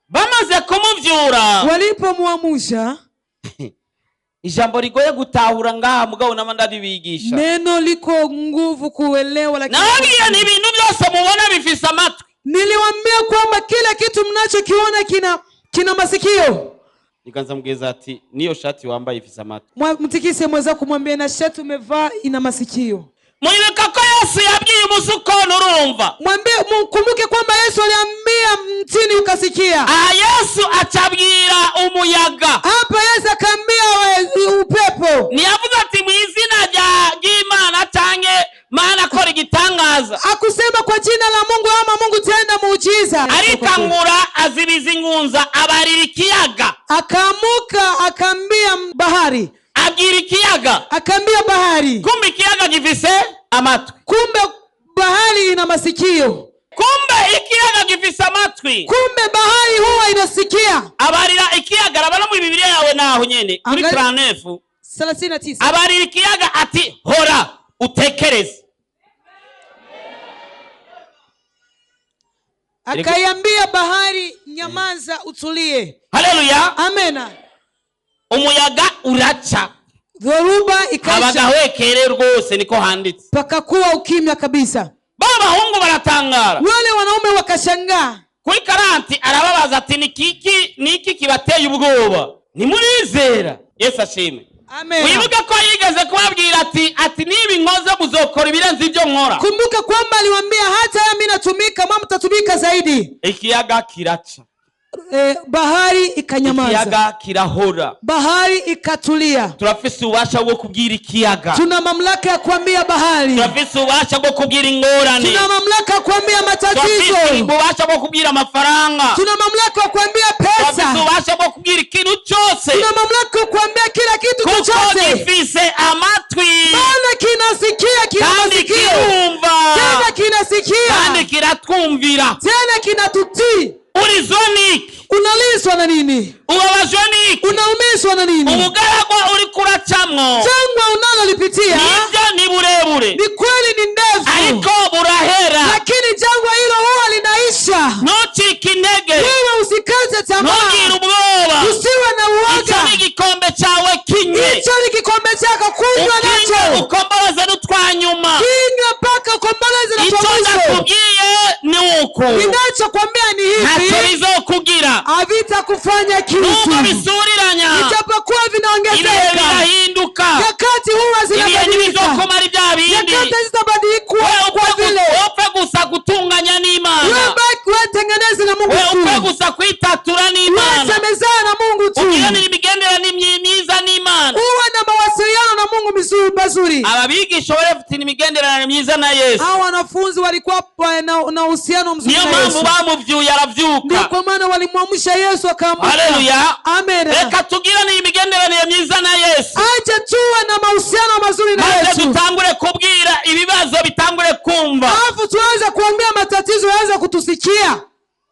Bamaze kumuvyura,
Walipomwamsha,
ijambo rigoye gutahura ngaha mugabo n'abandi bigisha,
neno liko nguvu kuelewa, lakini
nababwiye ni ibintu byose mubona bifise amatwi.
niliwaambia kwamba kila kitu mnachokiona kina masikio.
Nikanza mgeza ati niyo shati wambaye ifise amatwi.
Mtikise mweza kumwambia na shati umevaa ina masikio.
Mwibuka ko Yesu yabwiye umusukono urumva.
Mwambie mkumbuke kwamba Yesu aliambia mtini ukasikia.
Yesu acabwira umuyaga.
Hapa Yesu akaambia upepo.
Niyavuze ati mu izina ry'Imana tange Mana akora igitangaza.
Akusema kwa jina la Mungu ama Mungu tenda muujiza.
Arikangura azibiza ingunza abarira ikiyaga.
Akamuka akaambia bahari.
Abwira ikiyaga.
Akaambia bahari.
Kumbe ikiyaga gifise amatwi.
Kumbe bahari ina masikio.
Kumbe ikiyaga gifise amatwi.
Kumbe bahari huwa inasikia.
Abarira ikiyaga rabana mu Biblia yawe naho nyene kuri 39. Abarira ikiyaga ati hora utekereze.
Akaiambia bahari nyamaza utulie.
Haleluya.
Amena.
Umuyaga uraca.
Dhoruba ikaisha.
Abagahwekere rwose niko handitse.
Pakakuwa ukimya kabisa.
Baba bahungu baratangara.
Wale wanaume wakashangaa.
Kuri karanti arababaza ati niki kibateye ubwoba? Nimurizera. Yesu ashimwe.
Amen.
Wibuka ko yigeze kubabwira ati nibi nkoze muzokora ibirenze ibyo nkora.
Kumbuka kwamba aliwaambia hata mimi natumika mama mtatumika zaidi.
Ikiyaga kiraca.
Bahari ikanyamaza.
Ikiyaga kirahora.
Bahari ikatulia.
Turafise ubasha bwo kubwira ikiyaga.
Tuna mamlaka ya kuambia bahari.
Turafise ubasha bwo kubwira ingorane.
Tuna mamlaka ya kuambia matatizo.
Turafise ubasha bwo kubwira amafaranga.
Tuna mamlaka ya kuambia pesa.
Turafise ubasha bwo kubwira ikintu cyose.
Tuna mamlaka ya kuambia kila kitu chochote.
Kuko gifise amatwi.
Maana kinasikia, kinasikia. Tena kinasikia.
Kandi kiratwumvira.
Tena kinatutii.
Urizoni.
Unaliswa na nini?
Ubabajwe niki?
Unaumizwa na nini?
Ubugaragwa uri kuracamwo.
Jangwa unalolipitia.
Nibyo ni burebure.
Ni kweli ni ndefu.
Ariko burahera.
Lakini jangwa hilo huwa linaisha.
Ntucike intege.
Wewe usikate tamaa.
Ntugire ubwoba.
Usiwe na uoga.
Icyo ni igikombe cyawe kinywe.
Icyo ni igikombe chako kunywa nacho.
Ukomboleze n'utwanyuma.
Kinywa mpaka ukomboleze na
icyo ndakubwiye ni uku.
Ninachokwambia ni hivi.
Ntacyo bizokugira.
Havitakufanya kitu.
Nubwo bisuriranya.
Ijapokuwa vinaongezeka.
Ibihe birahinduka.
Nyakati huwa zinabadilika.
Ibihe ntibizokomara ibya bindi.
Nyakati zitabadilika kwa vile.
Upfe gusa gutunganya n'Imana.
Wewe tengeneze na Mungu tu.
Upfe gusa kwitatura n'Imana.
Wewe semezana na Mungu tu.
Ugiranira imigenderanire myiza n'Imana.
Uwe na mawasiliano na Mungu mazuri.
Ababigisha barafite imigenderanire myiza na Yesu.
Hao wanafunzi walikuwa na uhusiano mzuri na Yesu.
Niyo mpamvu bamuvyuye aravyuka.
Ndio kwa maana walimwamsha Yesu akaamka.
Haleluya.
Amen.
Reka tugirane imigenderanire myiza na Yesu.
Acha tuwe na mahusiano mazuri na Yesu.
Maze dutangure kubwira ibibazo bitangure kumva.
Alafu tuanze kuambia matatizo yaanze kutusikia.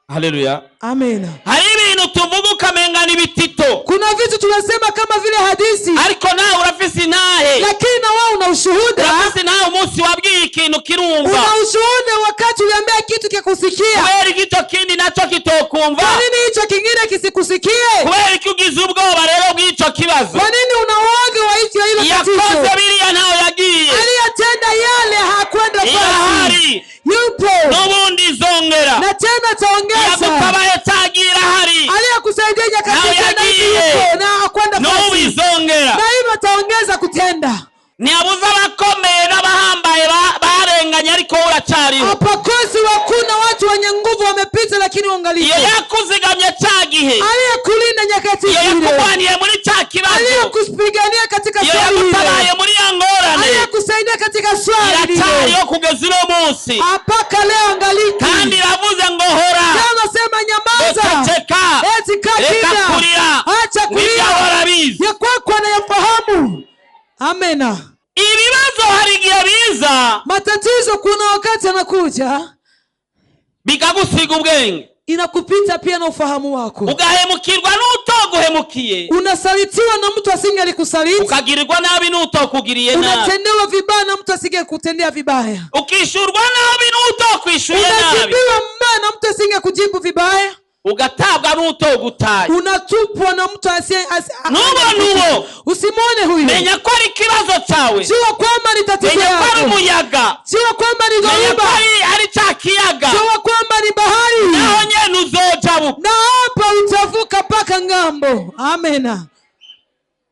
Haleluya.
Amen.
Hari ibintu tuvuga ukamenga ni bitito.
Kuna vitu tunasema kama vile hadithi.
Ariko nawe urafise intahe.
Lakini na wewe una ushuhuda.
Urafise nawe umunsi wabwiye ikintu kirumva.
Una ushuhuda wakati uliambia kitu kikusikia.
Kubera igito kindi naco kitokumva.
Kwa nini hicho kingine kisikusikie?
Kubera iki ugize ubwoba rero bw'ico kibazo.
Kwa nini una uoga wa hilo tatizo?
Yakoze biriya ntaho yagiye.
Aliyatenda yale hakwenda
basi.
Yupo.
N'ubundi zongera.
Na tena taongeza.
Yagutabaye tagira hari.
Aliyekusaidia nyakati tena yupo na hakwenda basi.
N'ubizongera.
Na hivyo taongeza kutenda.
Ntiyabuze abakomeye n'abahambaye barenganye ariko uracariho.
Apakosi wakuna watu wenye nguvu wamepita lakini uangalie.
Iyo yakuzigamye cya gihe.
Aliyekulinda nyakati zile.
Yakubaniye muri cya kibazo.
Aliyekupigania katika swali lile.
Yakutabaye muri yangorane.
Aliyekusaidia katika swali lile.
Iracariho kugeza uno munsi.
Apaka leo angaliki.
Kandi iravuze ngo hora.
Sema nyamaza.
Cheka.
Eti kata acha kulia,
n'ibyawe arabizi.
ya kwako anayafahamu. Amena.
Ibibazo hari igihe biza,
Matatizo kuna wakati anakuja,
bikagusiga ubwenge,
inakupita pia na ufahamu wako.
ugahemukirwa n'utoguhemukiye,
Unasalitiwa na mtu asingelikusaliti,
ukagirirwa nabi n'utokugiriye nabi,
unatendewa vibaya na mtu asingekutendea vibaya,
ukishurwa nabi n'utokwishuye nabi,
unajibiwa mbaya na mtu asingekujibu vibaya,
ugatabwa n'utogutaye.
unatupwa na mtu
Nubo
usimwone huyu.
menya ko ari ikibazo cyawe,
Jua kwamba ni tatizo
menya ko ari
yako.
umuyaga,
Jua kwamba ni
menya ko
dhoruba.
ari cya kiyaga,
Jua kwamba ni bahari.
naho nyene uzojabuka.
Na hapa utavuka paka ngambo. Amena.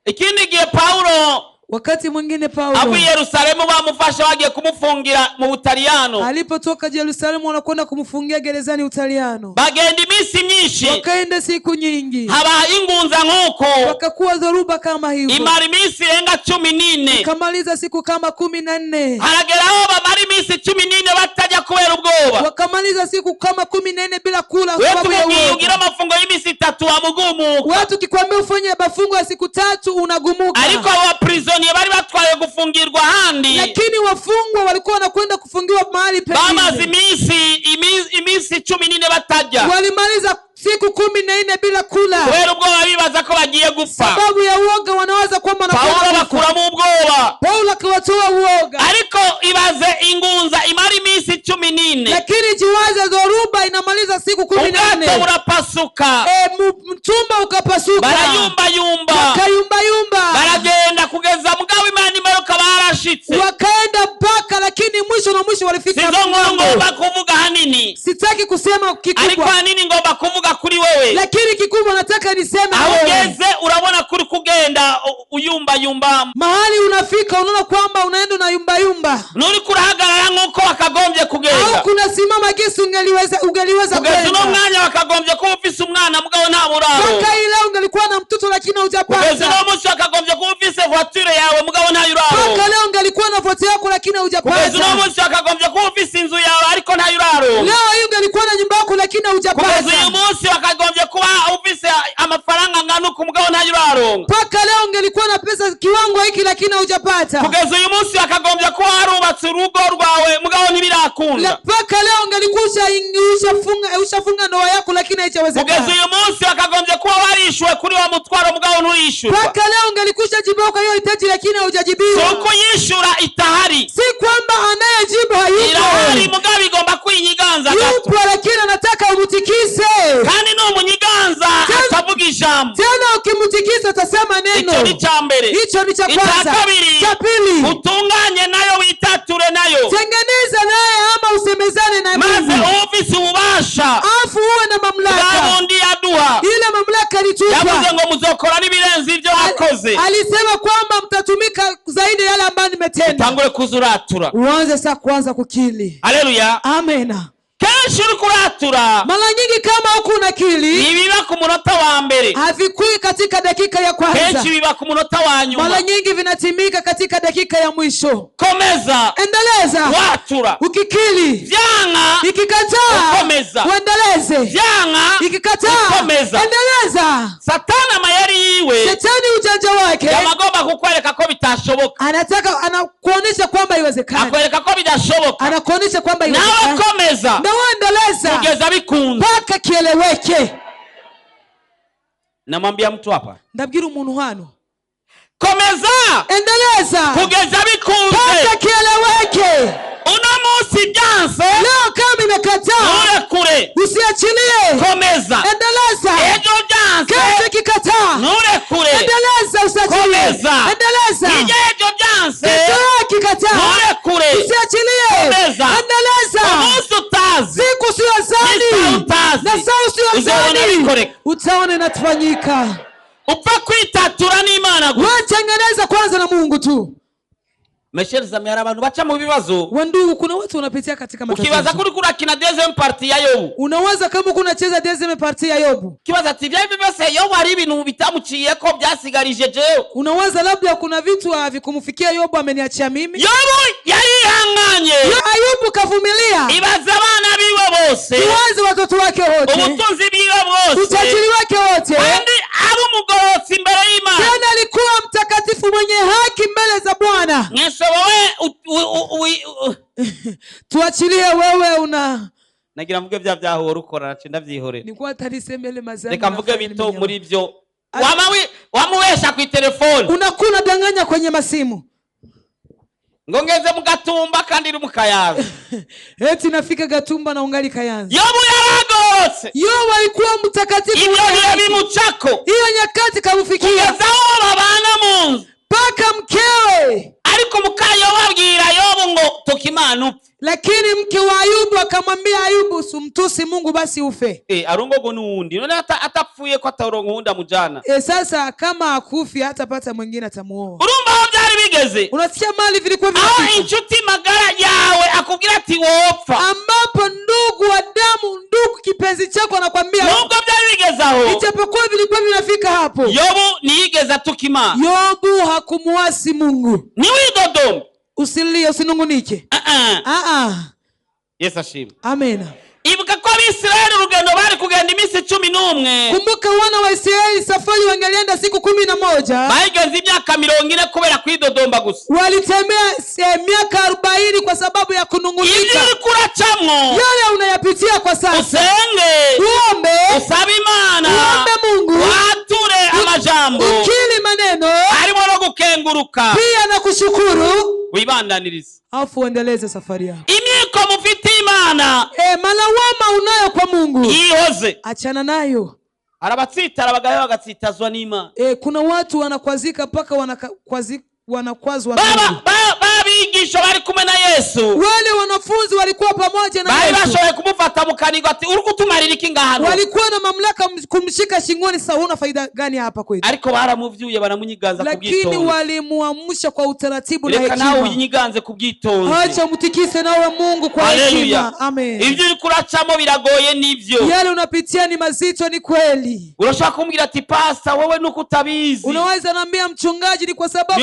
Ikindi gihe Paulo
Wakati mwingine Paulo
avuye Yerusalemu bamufasha bagiye kumufungira mu Butaliyano,
alipotoka Yerusalemu wanakwenda kumfungia gerezani Utaliano.
bagenda iminsi myinshi,
Wakaenda siku nyingi,
haba ingunza nk'uko,
wakakuwa dhoruba kama hivyo,
imara iminsi irenga 14.
wakamaliza siku kama 14,
harageraho bamara iminsi 14 batajya kubera ubwoba.
wakamaliza siku kama 14 bila kula.
Wewe
sababu ya
tugiye
uoga.
ugira amafungo y'iminsi 3 wamugumuka,
Watu kikwambia ufanye mafungo ya siku 3 unagumuka.
ariko aba prisonnier bari batwaye gufungirwa handi,
Lakini wafungwa walikuwa wanakwenda kufungiwa mahali
bamaze
pengine,
iminsi 14 batajya,
walimaliza siku 14 bila kula.
kubera ubwoba bibaza ko bagiye gupfa.
Sababu ya uoga wanawaza kwamba
Paulo
wanakwenda kufa.
bakuramo ubwoba,
Paulo akawatoa uoga.
ariko ibaze ingunza imara iminsi 14,
Lakini jiwaze dhoruba inamaliza siku
ubwato
14.
burapasuka,
Mtumba ukapasuka.
barayumbayumba,
Wakayumbayumba.
baragenda kugeza mugabo Imana imaruka barashitse.
Wakaenda mpaka, lakini mwisho na mwisho walifika
Sizo nkuru
ng'ambo.
ngomba kuvuga hanini,
Sitaki kusema
ariko
kikubwa,
hanini ngomba kuvuga kuri wewe.
lakini kikubwa nataka niseme
Aho
wewe.
ugeze urabona kuri kugenda uyumbayumba,
Mahali unafika unaona kwamba unaenda na yumbayumba,
nuri kurahagarara nk'uko wakagombye
au
kugenda,
kuna simama gisi ungeliweza
kugeza uno
kwenda.
mwanya wakagombye kuba ufise umwana mugabo nta buraro,
Mpaka ile ungelikuwa na mtoto lakini
kugeza
hujapata.
uno munsi wakagombye kuba ufise voiture yawe mugabo nta
Mpaka
yuraro,
leo ungelikuwa na vote yako lakini
kugeza uno
hujapata.
munsi wakagombye kuba ufise inzu yawe ariko nta yuraro,
Leo hii ungelikuwa na nyumba yako lakini
kugeza uyu
hujapata.
munsi wakagombye kuba ufise amafaranga ngana uku mugabo nta yuraro,
Mpaka leo ungelikuwa na pesa kiwango hiki lakini hujapata.
kugeza uyu munsi wakagombye kuba warubatse urugo rwawe mugabo ntibirakunda,
Mpaka leo ungelikuwa ushafunga ndoa yako lakini
kugeza
haijawezekana.
uyu munsi wakagombye kuba warishuwe kuri wa mutwaro mugabo nturishurwa.
Mpaka leo ungelikuwa jibu kwa hiyo hitaji lakini haujajibiwa.
So kuyishura itahari,
Si kwamba anayejibu
irahari
hayupo.
mugabo igomba kwinyiganza gato,
Yupo lakini anataka umutikise.
kandi n'umunyiganza atavuga ijambo.
Tena ukimutikisa utasema neno.
Icyo ni cya mbere.
Hicho ni cha
Icya
kwanza.
kabiri,
Cha pili,
utunganye nayo witature nayo,
tengeneza naye ama usemezane na
maze
Mungu.
ufise ububasha
Afu uwe na mamlaka.
bwabundi yaduha,
Ile mamlaka
yavuze
alitupa.
ngo muzokora n'ibirenze ibyo wakoze.
Alisema kwamba mtatumika zaidi yale ambayo nimetenda.
Utangure kuzuratura.
Uanze sasa kuanza kukili.
Haleluya.
Amena.
Kenshi uri kuratura,
Mara nyingi kama huku unakili,
ntibiba ku munota wa mbere,
havikui katika dakika ya kwanza.
kenshi biba ku munota wa nyuma.
Mara nyingi vinatimika katika dakika ya mwisho.
Komeza,
Endeleza.
watura,
Ukikili,
vyanga,
ikikataa,
ukomeza,
uendeleze.
vyanga,
Ikikataa,
ukomeza.
endeleza.
Satana amayeri yiwe
Shetani ujanja wake
yamagomba kukwereka ko bitashoboka,
anakuonyesha kwamba haiwezekani.
akwereka ko bidashoboka,
Anakuonyesha kwamba
nawe
haiwezekani.
komeza
Na uendeleza
kugeza bikunze.
mpaka kieleweke.
Namwambia mtu hapa,
Ndabwira umuntu hano,
komeza
endeleza
kugeza bikunze.
mpaka kieleweke.
Uno munsi byanse,
Leo kama imekataa,
nurekure,
usiachilie.
komeza.
Endeleza.
Ejo byanse,
Kesho ikikataa,
nurekure,
endeleza, usiachilie.
komeza.
Endeleza.
Ije ejo byanse,
Kesho ikikataa,
nurekure,
usiachilie.
komeza.
Endeleza.
Umunsi utazi,
Siku sio
Nisa
zani
utazi,
na saa sio
uzaona
zani,
bikoreka.
utaona inatufanyika.
upfa kwitatura n'Imana gusa.
Wewe tengeneza kwanza na Mungu tu.
Meshereza myara abantu baca mu bibazo,
Wandugu, kuna watu wanapitia katika
ukibaza
matatizo.
kuri kurakina deuxième partie ya Yobu,
Unawaza kama kuna cheza deuxième partie ya Yobu.
ukibaza ati ibyo byose Yobu hari ibintu bitamuciye ko byasigarije jewe.
Unawaza labda kuna vitu havikumfikia Yobu, ameniachia mimi.
Yobu yarihanganye,
Ayubu kavumilia.
ibaza abana biwe bose,
Tuwaze watoto wake wote,
ubutunzi bwiwe bwose,
utajiri wake wote,
kandi ari mugororotse imbere y'Imana.
tena alikuwa mtakatifu mwenye haki mbele za Bwana.
Mwese wowe
Tuachilie wewe una
nagira mvuge bya byahora ukora nace ndavyihorera.
nikuwa atarisemele mazani.
Reka mvuge bito muri byo. Wamuwesha ku telefone.
Unakuna danganya kwenye masimu.
Ngongeze mugatumba kandi iri mukayaza.
Eti nafika Gatumba na ungali Kayanza.
Yobu yaragose.
Yobu alikuwa mtakatifu.
Ibyo bimucako.
Hiyo nyakati kamufikia.
Kugeza aho babana munzu.
Paka mkewe.
Ariko mukayo babwira Yobu ngo tukimana upfe.
Lakini mke wa Ayubu akamwambia Ayubu, usumtusi Mungu basi ufe.
Arongogo nundi. None atapfuye ko atarongo hunda mujana.
Sasa kama akufi hatapata mwingine atamuoa.
Urumva aho byari bigeze.
Unasikia mali vilikuwa
vinafika. Aho inshuti magara yawe akubwira ati wopfa.
Ambapo ndugu wa damu, ndugu kipenzi chako anakuambia
nubwo byari bigeze aho.
Ijapokuwa vilikuwa vinafika hapo.
Yobu niyigeza tukimana.
Yobu hakumuasi Mungu.
Ni widodombe.
Usilie, usinungunike.
Yesu ashimwe.
Amen.
Ibuka ko Abisirayeli urugendo bari kugenda iminsi 11.
Kumbuka wana wa Israeli safari wangelienda siku 11.
Baigeze imyaka 40 kubera kwidodomba gusa.
Walitembea miaka 40 kwa sababu ya kunungunika.
Ili kuracamwo.
Yale unayapitia kwa sasa.
Usenge.
Uombe.
Usabe Imana.
Uombe Mungu.
Wature amajambo.
Ukili maneno.
Harimo no gukenguruka.
Pia na kushukuru.
Wibandaniriza.
Afu uendeleze safari yako.
Imiko mufite Imana.
Malawama unayo kwa Mungu.
Yihoze.
Achana nayo.
Arabatsitara abagaye bagatsitazwa n'Imana.
Kuna watu wanakwazika paka wanakwazwa
na Mungu. Babigisho bari kumwe na Yesu.
Wale wanafunzi walikuwa pamoja na
Yesu. Bari bashoboye kumufata mukanigo ati uri kutumarira iki ngahano.
Walikuwa na mamlaka kumshika shingoni, sasa una faida gani hapa kwetu?
Ariko baramuvyuye baramunyiganza kubwitonzi.
Lakini walimuamsha kwa utaratibu na hekima.
Reka nawe unyiganze kubwitonzi.
Acha mutikise nawe Mungu kwa hekima. Amen.
Ivyo uri kuracamo biragoye nivyo.
Yale unapitia ni mazito, ni kweli.
Urashaka kumbwira ati pasta wowe nuko utabizi.
Unaweza naambia mchungaji ni kwa sababu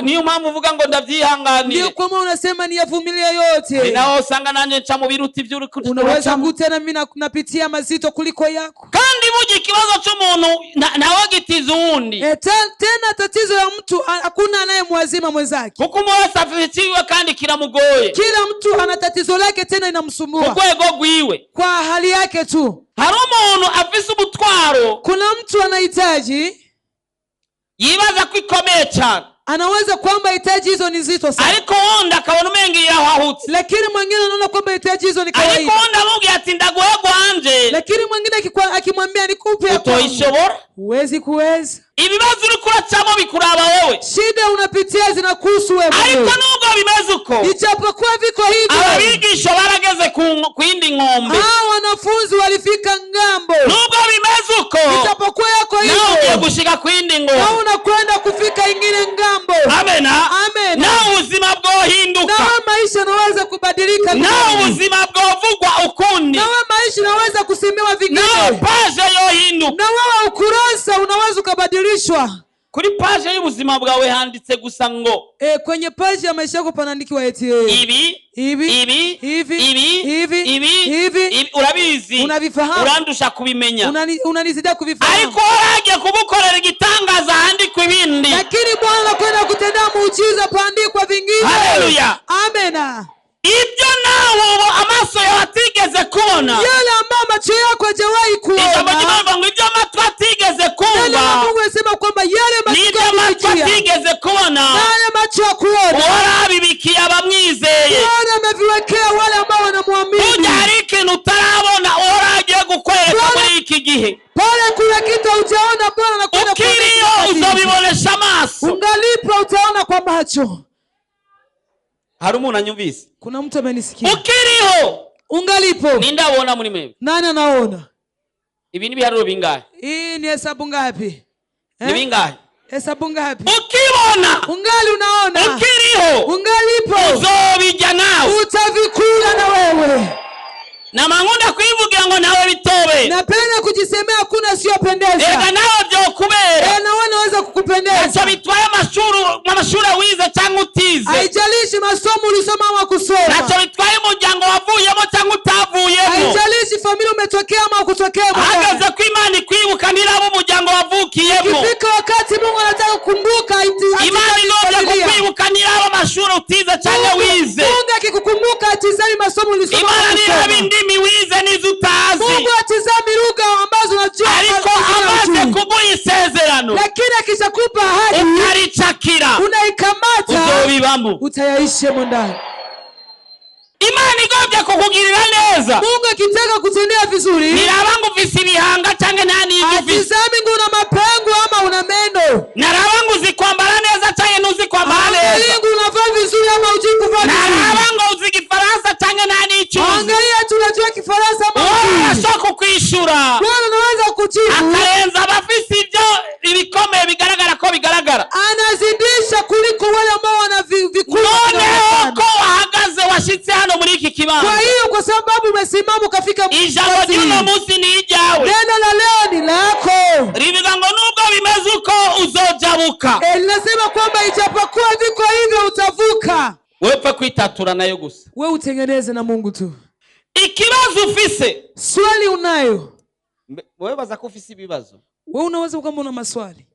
niyo mpamvu uvuga ngo ndavyihanganire.
Ndio kwa maana unasema ni yavumilia yote.
Ninao usanga nanje nca mu biruti vy'uri kuracamo.
Unaweza kutena mimi napitia mazito kuliko yako.
Kandi buje ikibazo cy'umuntu nawe gitiza uwundi.
Tena tatizo ya mtu hakuna anayemwazima mwenzake.
Kuko mwese afitiwe kandi kiramugoye.
Kila mtu ana tatizo lake tena inamsumbua.
Kwa rwego rwiwe.
Kwa hali yake tu.
Hari umuntu afise ubutwaro.
Kuna mtu anahitaji
yibaza kwikomeye cyane.
Anaweza kwamba hitaji hizo ni nzito sana.
Ariko wonda akabona umengi yahahutse.
Lakini mwingine anaona kwamba hitaji hizo ni kawaida.
Ariko wonda amubwira ati ndaguhe gwanje.
Lakini mwingine akimwambia nikupe hapo.
Utoishobora?
Huwezi.
Ibibazo uri kuracamo bikuraba wowe.
Shida unapitia zinakuhusu wewe.
Ariko nubwo bimeze uko.
Ijapokuwa viko hivyo.
Abigisho barageze ku yindi ngombe.
Wanafunzi walifika ngambo.
Nubwo bimeze uko.
Ijapokuwa yako hivyo.
Na ugiye gushika ku yindi ngombe.
Na unakwenda kufika ingine ngambo.
Amen.
Amen.
Na ubuzima bwohinduka.
Na maisha yanaweza kubadilika.
Na ubuzima bwovugwa ukundi.
Na maisha yanaweza kusemewa vingine.
Na page yohinduka.
Na wewe ukurasa unaweza kubadilishwa.
Kuri page y'ubuzima bwawe handitse gusa ngo
kwenye page ya maisha yako panaandikiwa eti hivi
urabizi,
unavifahamu,
urandusha kubimenya,
unanizida kuvifahamu.
Ariko waragiye kubukorera igitangaza handikwa ibindi.
Lakini Bwana anakwenda kutenda muujiza pandikwa vingine.
Haleluya.
Amen.
Ibyo nawo amaso yawe atigeze kubona.
Yale ambayo macho yako hajawahi kuona.
Ijambo ry'Imana ngo ibyo amatwi atigeze kumva.
Mungu anasema kwamba yale macho
atigeze kubona.
Yale macho ya kuona.
Warabibikiye abamwizeye.
Bwana ameviwekea wale ambao wanamwamini.
Ujya hari ikintu utarabona waragiye gukweka muri iki gihe.
Pale kuna kitu hujaona Bwana anakwenda
kuona. Ukiriyo uzobibonesha amaso.
Ungalipa utaona kwa macho.
Hari umuntu anyumvise?
Kuna mtu amenisikia.
Ukiriho
ungalipo.
Nindabona muri mwe.
Nani anaona?
Ibi ni biharuro bingahe?
Hii ni hesabu ngapi?
Ni bingahe?
Hesabu ngapi?
Ukibona.
Ungali unaona.
Ukiriho.
Ungalipo.
Uzobijya nawe.
Utavikula na wewe.
Na mangunda kuivugira ngo nawe bitobe.
Napenda kujisemea hakuna siyopendeza.
Ega nawe byo kubera.
Na wewe unaweza kukupendeza.
Acha bitwaye amashuri wize cyangwa utize.
Haijalishi masomo ulisoma au kusoma.
Acha bitwaye umuryango wavuyemo cyangwa utavuyemo.
Haijalishi familia umetokea au kutokea.
Hagaze ko Imana ikwibuka nirabo umuryango wavukiyemo. wize cyangwa wize.
Mungu akikukumbuka atizami masomo ulisoma.
Imana niraba indimi wize n'izo utazi.
Mungu atizami lugha ambazo unajua.
Ariko amaze kuguha isezerano,
lakini akishakupa ahadi
ukaricakira,
unaikamata,
uzobibamo,
utayaishemo ndani.
Imana igomba kukugirira neza.
Mungu akitaka kutendea vizuri,
niraba ngo ufise ibihanga cyangwa nta n'ibyo ufise.
atizami ngo una mapengo ama una meno.
Naraba ngo uzi kwambara neza cyangwa ntuzi kwambara neza.
Angalia ngo unavaa vizuri ama hujui kuvaa vizuri.
Naraba ngo uzi Igifaransa cyangwa nta n'icyo uzi.
Angalia tunajua Kifaransa ama hujui.
Urashaka kwishura,
Bwana anaweza kujibu,
akarenza abafise ibyo ibikomeye bigaragara ko bigaragara,
anazidisha kuliko wale ambao wana vikubwa.
noneho ko wahagaze washitse hano muri iki kibanza.
Kwa hiyo kwa sababu umesimama ukafika
ijambo ry'uno munsi ni iryawe.
neno la leo ni lako.
rivuga ngo nubwo bimeze uko uzojabuka.
Linasema kwamba ijapokuwa viko hivyo utavuka.
Wewe kwitatura nayo gusa.
Wewe utengeneze na Mungu tu.
Ikibazo ufise,
Swali unayo.
wewe baza ko ufise ibibazo.
Wewe unaweza kama una maswali.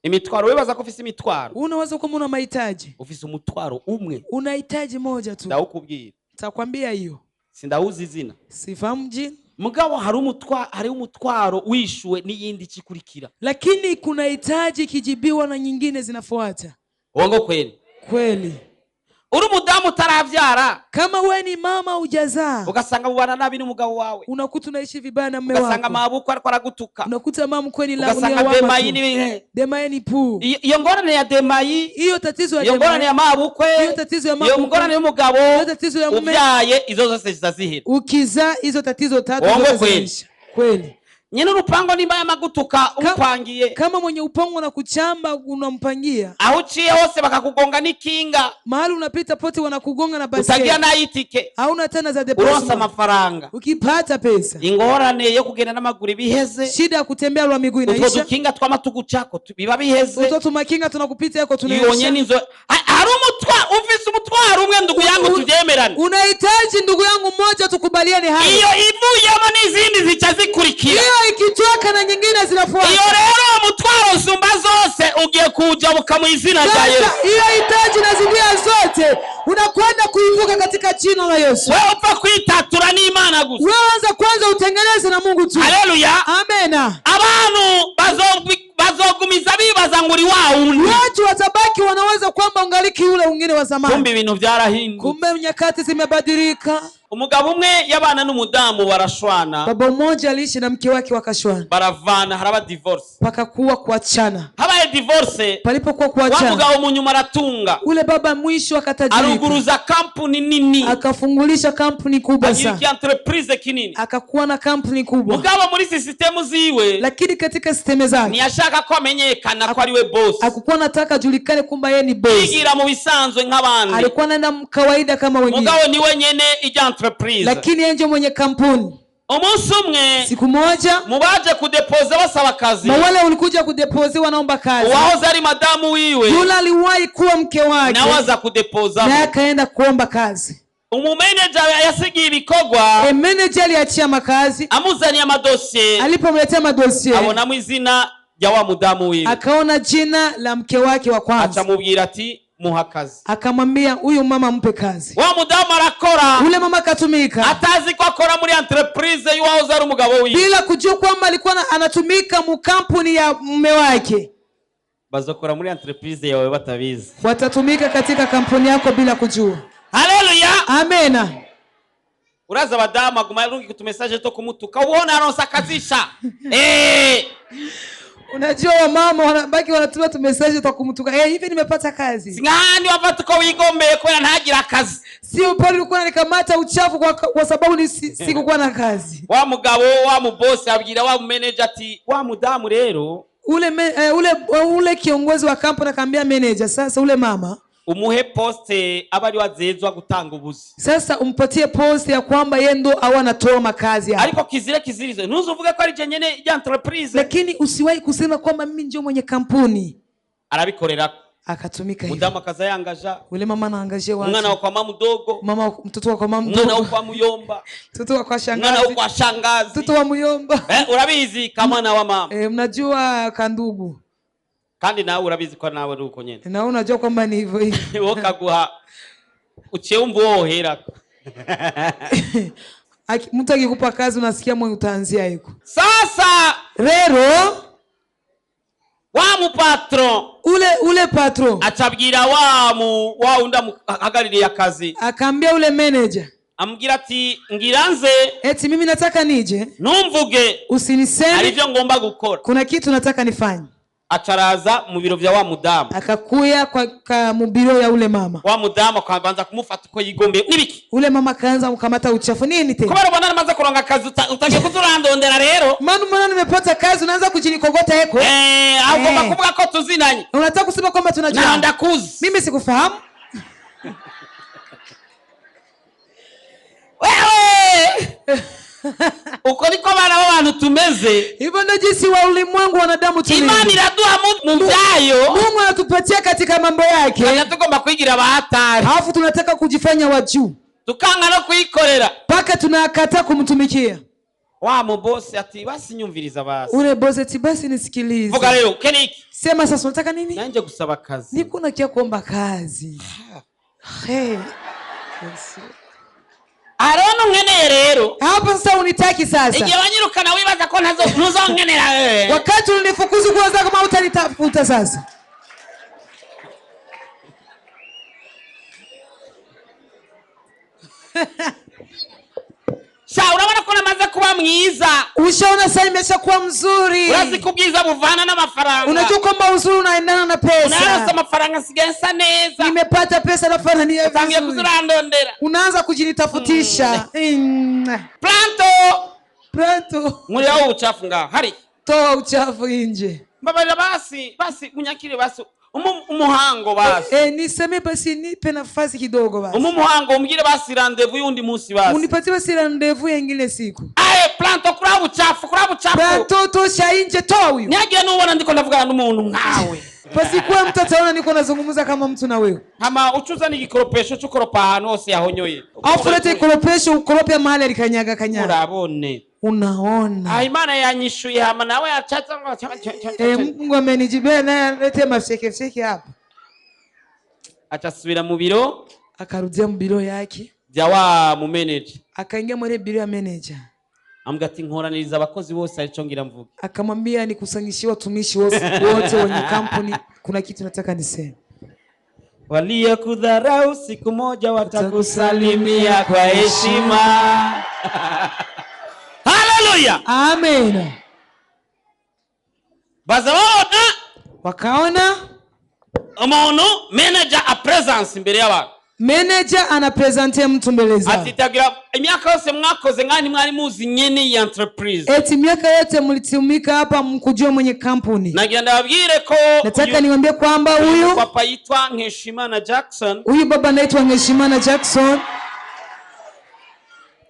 Imitwaro, wewe baza ko ufise imitwaro.
Unaweza kama una mahitaji.
Ufise umutwaro umwe.
Unahitaji moja tu.
Ndawukubwira.
Takwambia hiyo.
Sindawuzi izina.
Sifahamu jina.
Mugabo hari umutwaro wishuwe n'iyindi kikurikira.
Lakini kuna hitaji kijibiwa na nyingine zinafuata.
Uongo kweli?
Kweli.
Uri umudamu utaravyara,
Kama wewe ni mama hujazaa,
ugasanga mubana nabi n'umugabo wawe,
unakuta unaishi vibaya na mume wako,
ugasanga mabuko ariko aragutuka,
unakuta mama kweli la
ugasanga demayi ni
demayi ni pu.
Iyo ngorane ya demayi,
Hiyo tatizo ya
iyo ngorane ya mabukwe,
hiyo tatizo ya
iyo ngorane y'umugabo,
hiyo tatizo ya mume,
ubyaye izo zose zitazihira.
ukiza hizo tatizo tatu
zote
zinaisha. Kweli.
Nyine urupango nimba yamagutuka upangiye,
kama mwenye upango na kuchamba unampangia,
aho uciye hose bakakugonga n'ikinga,
mahali unapita pote wanakugonga na basikeli,
utagira n'ayitike,
hauna tena za
uronsa amafaranga,
ukipata pesa,
ingorane yo kugenda n'amaguru biheze,
shida ya kutembea kwa miguu inaisha,
utwo dukinga tw'amatugu cako biba biheze,
utwo tumakinga tunakupita yako tunaisha.
Yonye nizo hari ufise umutwaro umwe ndugu yangu tuvyemerane.
Unahitaji ndugu yangu mmoja tukubaliane hayo.
Iyo ivuyemo n'izindi zica zikurikira.
Iyo ikitoka na nyingine zinafuata.
Iyo rero umutwaro usumba zose ugiye kujabuka mu izina rya Yesu.
Iyo hitaji na zingine zote unakwenda kuivuka katika jina la Yesu.
Wewe upa kwitatura n'Imana gusa.
Wewe anza kwanza utengeneze na Mungu tu.
Haleluya.
Amena.
Abantu bazogumiza bibaza nguri wa undi.
Watu watabaki wanaweza kwamba ungaliki yule mwingine wa zamani.
Kumbe ibintu byarahindutse.
Kumbe nyakati zimebadilika.
Umugabo umwe yabana n'umudamu barashwana.
Baba mmoja aliishi na mke wake wakashwana.
Baravana haraba divorce.
Pakakuwa kuachana.
Habaye divorce.
Palipokuwa kuachana.
Wamugabo munyuma aratunga.
Ule baba mwisho akatajirika.
Aruguruza kampuni nini.
Akafungulisha kampuni kubwa sana.
Agiriki entreprise kinini.
Akakuwa na kampuni kubwa.
Mugabo muri systemu ziwe.
Lakini katika sisteme zake.
Niyashaka ko amenyekana ko ari we boss.
Hakukuwa nataka julikane kwamba yeye ni boss.
Yigira mu bisanzwe nk'abandi.
Alikuwa anaenda kawaida kama wengine.
Mugabo ni wenyene ijya entreprise.
Lakini yeye ndio mwenye kampuni.
Umunsi umwe
siku moja
mubaje kudepoza basaba kazi.
Na wale ulikuja kudepoze wanaomba kazi.
Wahoze ari madamu wiwe.
Yule aliwahi kuwa mke wake.
Na waza kudepoza.
Na akaenda kuomba kazi.
Umumanager yasigiye ibikogwa.
Manager aliachia makazi.
Amuzania madosiye.
Alipomletea madosiye.
Abona mu izina ya wa mudamu wiwe.
Akaona jina la mke wake wa kwanza.
Acamubwira ati muha kazi.
Akamwambia huyu mama mpe kazi.
Wa mudamu arakora.
Ule mama katumika.
Atazi ko akora muri entreprise y'uwahoze ari umugabo wiwe.
Bila kujua kwamba alikuwa anatumika mu kampuni ya mume wake.
Bazokora muri entreprise yawe batabizi.
Watatumika katika kampuni yako bila kujua.
Haleluya.
Amena.
Uraza abadamu aguma yarungi kutumessage to kumutuka ubona aronsa kazisha.
Unajua wamama wanabaki wanatuma tu message to kumtuka. Hivi nimepata kazi.
Ngani wapata ko wigomeye ko ntagira kazi.
Sio pale ulikuwa nikamata uchafu kwa sababu sikukuwa na kazi.
Wa mugabo wa mubosi abwira wa manager ati wa mudamu rero
ule kiongozi wa kampuni akamwambia manager, sasa ule mama
umuhe poste abari wazezwa gutanga ubuzi.
Sasa umpatie poste ya kwamba yeye ndo au anatoa makazi hapa.
Ariko kizirizo ntuzuvuge ko ari je nyene ya entreprise.
Lakini usiwahi kusema kwamba mimi ndio mwenye kampuni.
Arabikorera
akatumika hivyo.
Mudamu akazayangaja.
Ule mama anaangaje watu.
Mwana wa kwa mama mdogo.
Mtoto wa kwa mama mdogo.
Mwana wa kwa muyomba.
Mtoto wa kwa shangazi.
Mwana wa kwa shangazi.
Mtoto wa muyomba.
Urabizi kama na wa mama.
Mnajua kandugu.
Kandi nawe urabizi ko nawe ruko nyene.
Na unajua kwamba ni hivyo hivyo.
Wokaguha ucheumbu wohera.
Mtu akikupa kazi unasikia moyo utaanzia yuko.
Sasa
rero
wa mu patron
ule patron
acabwira wa unda hagaririye akazi,
akaambia ule manager,
amubwira ati ngiranze
eti mimi nataka nije
numvuge
usiniseme
arivyo ngomba gukora,
kuna kitu nataka nifanye.
Acaraza mu biro vya wa mudamu,
akakuya kwa mubiro ya ule mama.
Wa mudamu akabanza kumufata uko yigombe nibiki.
Ule mama kaanza kukamata uchafu. Nini tena?
Kubera bwana namaze kuronga kazi utagiye kuzurandondera rero.
Mbona nimepata kazi unaanza kujinikogota heko?
Au kwamba kuvuga ko tuzinanye.
Unataka kusema kwamba tunajua?
Na ndakuzi.
Mimi sikufahamu.
Wewe! Uko niko bana w'abantu tumeze.
Hivyo ndio jinsi wa ulimwengu wanadamu tulivyo.
Imani iraduha mu byayo.
Mungu anatupatia katika mambo yake.
Kandi tugomba kwigira bahatari.
Alafu tunataka kujifanya wa juu.
Tukanga no kuyikorera.
Paka tunakataa kumtumikia.
Wa mu boss ati basi nyumviriza basi.
Ule boss ati basi nisikilize.
Vuga leo keniki.
Sema sasa unataka nini?
Nanje gusaba kazi.
Niko nakia kuomba kazi. Hey.
Arono ngeneye rero.
Hapa sasa unitaki sasa.
Igihe wanyirukana wibaza ko ntuzongenera wewe.
Wakati unifukuza kuanza kama utanitafuta sasa.
Sha urabona ko namaze kuba mwiza.
Ushaona sasa nimesha kuwa mzuri.
Urazi kubwiza buvana n'amafaranga.
Unajua kwamba uzuri unaendana na pesa.
Unaanza amafaranga sigensa neza.
Nimepata pesa na fana ni vizuri.
Tangia kuzurandondera.
Unaanza kujinitafutisha. Pronto.
Muri aho uchafu ngaho. Hari.
Toa uchafu nje.
Mbabarira basi munyakire basi. Umuhango basi.
Niseme basi nipe nafasi kidogo basi.
Umuhango umbwire basi rendezvous yundi munsi basi.
Unipatie basi rendezvous nyingine siku.
Planto kura uchafu.
Planto tosha nje toa huyo.
Niagiye nubona ndiko ndavugana n'umuntu nkawe.
Basi kwa mtataona niko nazungumza kama mtu na wewe.
Hama uchuza n'igikoropesho cy'ukoropa ahantu hose yahonyoye.
Afurete ikoropesho ukorope mahali alikanyaga.
Urabone.
Unaona.
Imana yanyishuye hama nawe achaza
Mungu amenijibia naye alete mafyeke hapa.
Atasubira mu biro,
akarudia mu biro yake.
Jawa mu manager.
Akaingia muri biro ya manager.
Amgati nkoraniriza abakozi bose alichongira mvuga.
Akamwambia nikusanyishie watumishi wote wenye kampuni, kuna kitu nataka niseme.
Waliokudharau siku moja watakusalimia kwa heshima. Hallelujah.
Amen.
Bazaona
wakaona
umuntu manager a presence imbere y'abantu.
Manager anapresentia mtu mbele zao.
Atitagira imyaka yose mwakoze ngani mwari muzi nyene iyi entreprise.
Eti miaka yote mlitumika hapa mkujua mwenye kampuni.
Nagenda babwire ko
nataka niwaambie kwamba huyu
papa yitwa Nkeshimana Jackson.
Huyu baba anaitwa Nkeshimana Jackson.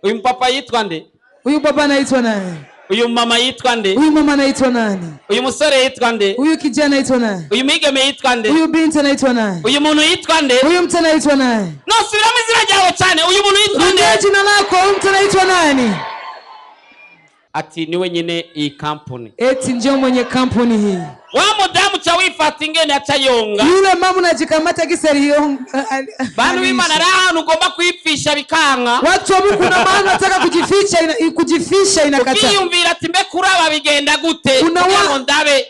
Huyu papa yitwa nde?
Huyu baba anaitwa nani?
Huyu mama yitwa nde?
Huyu mama anaitwa nani?
Huyu musore yitwa nde?
Huyu kijana anaitwa nani?
Huyu migeme yitwa nde?
Huyu binti anaitwa nani?
Huyu muntu yitwa nde?
Huyu mtu anaitwa nani?
No, subiramo izina ryawe cyane. Huyu muntu yitwa nde?
Ndio jina lako, huyu mtu anaitwa nani?
Ati niwe nyene iyi company.
Eti ndio mwenye kampuni hii.
Wa mudamu cha wifata ingene achayonga.
Yule mama unajikamata kiseriyo.
Bantu b'Imana rahantu ugomba kwipfisha bikanga.
Watu wa Mungu kuna maana nataka kujifisha inakataa.
Ukiyumvira ati mbe kuraba bigenda gute?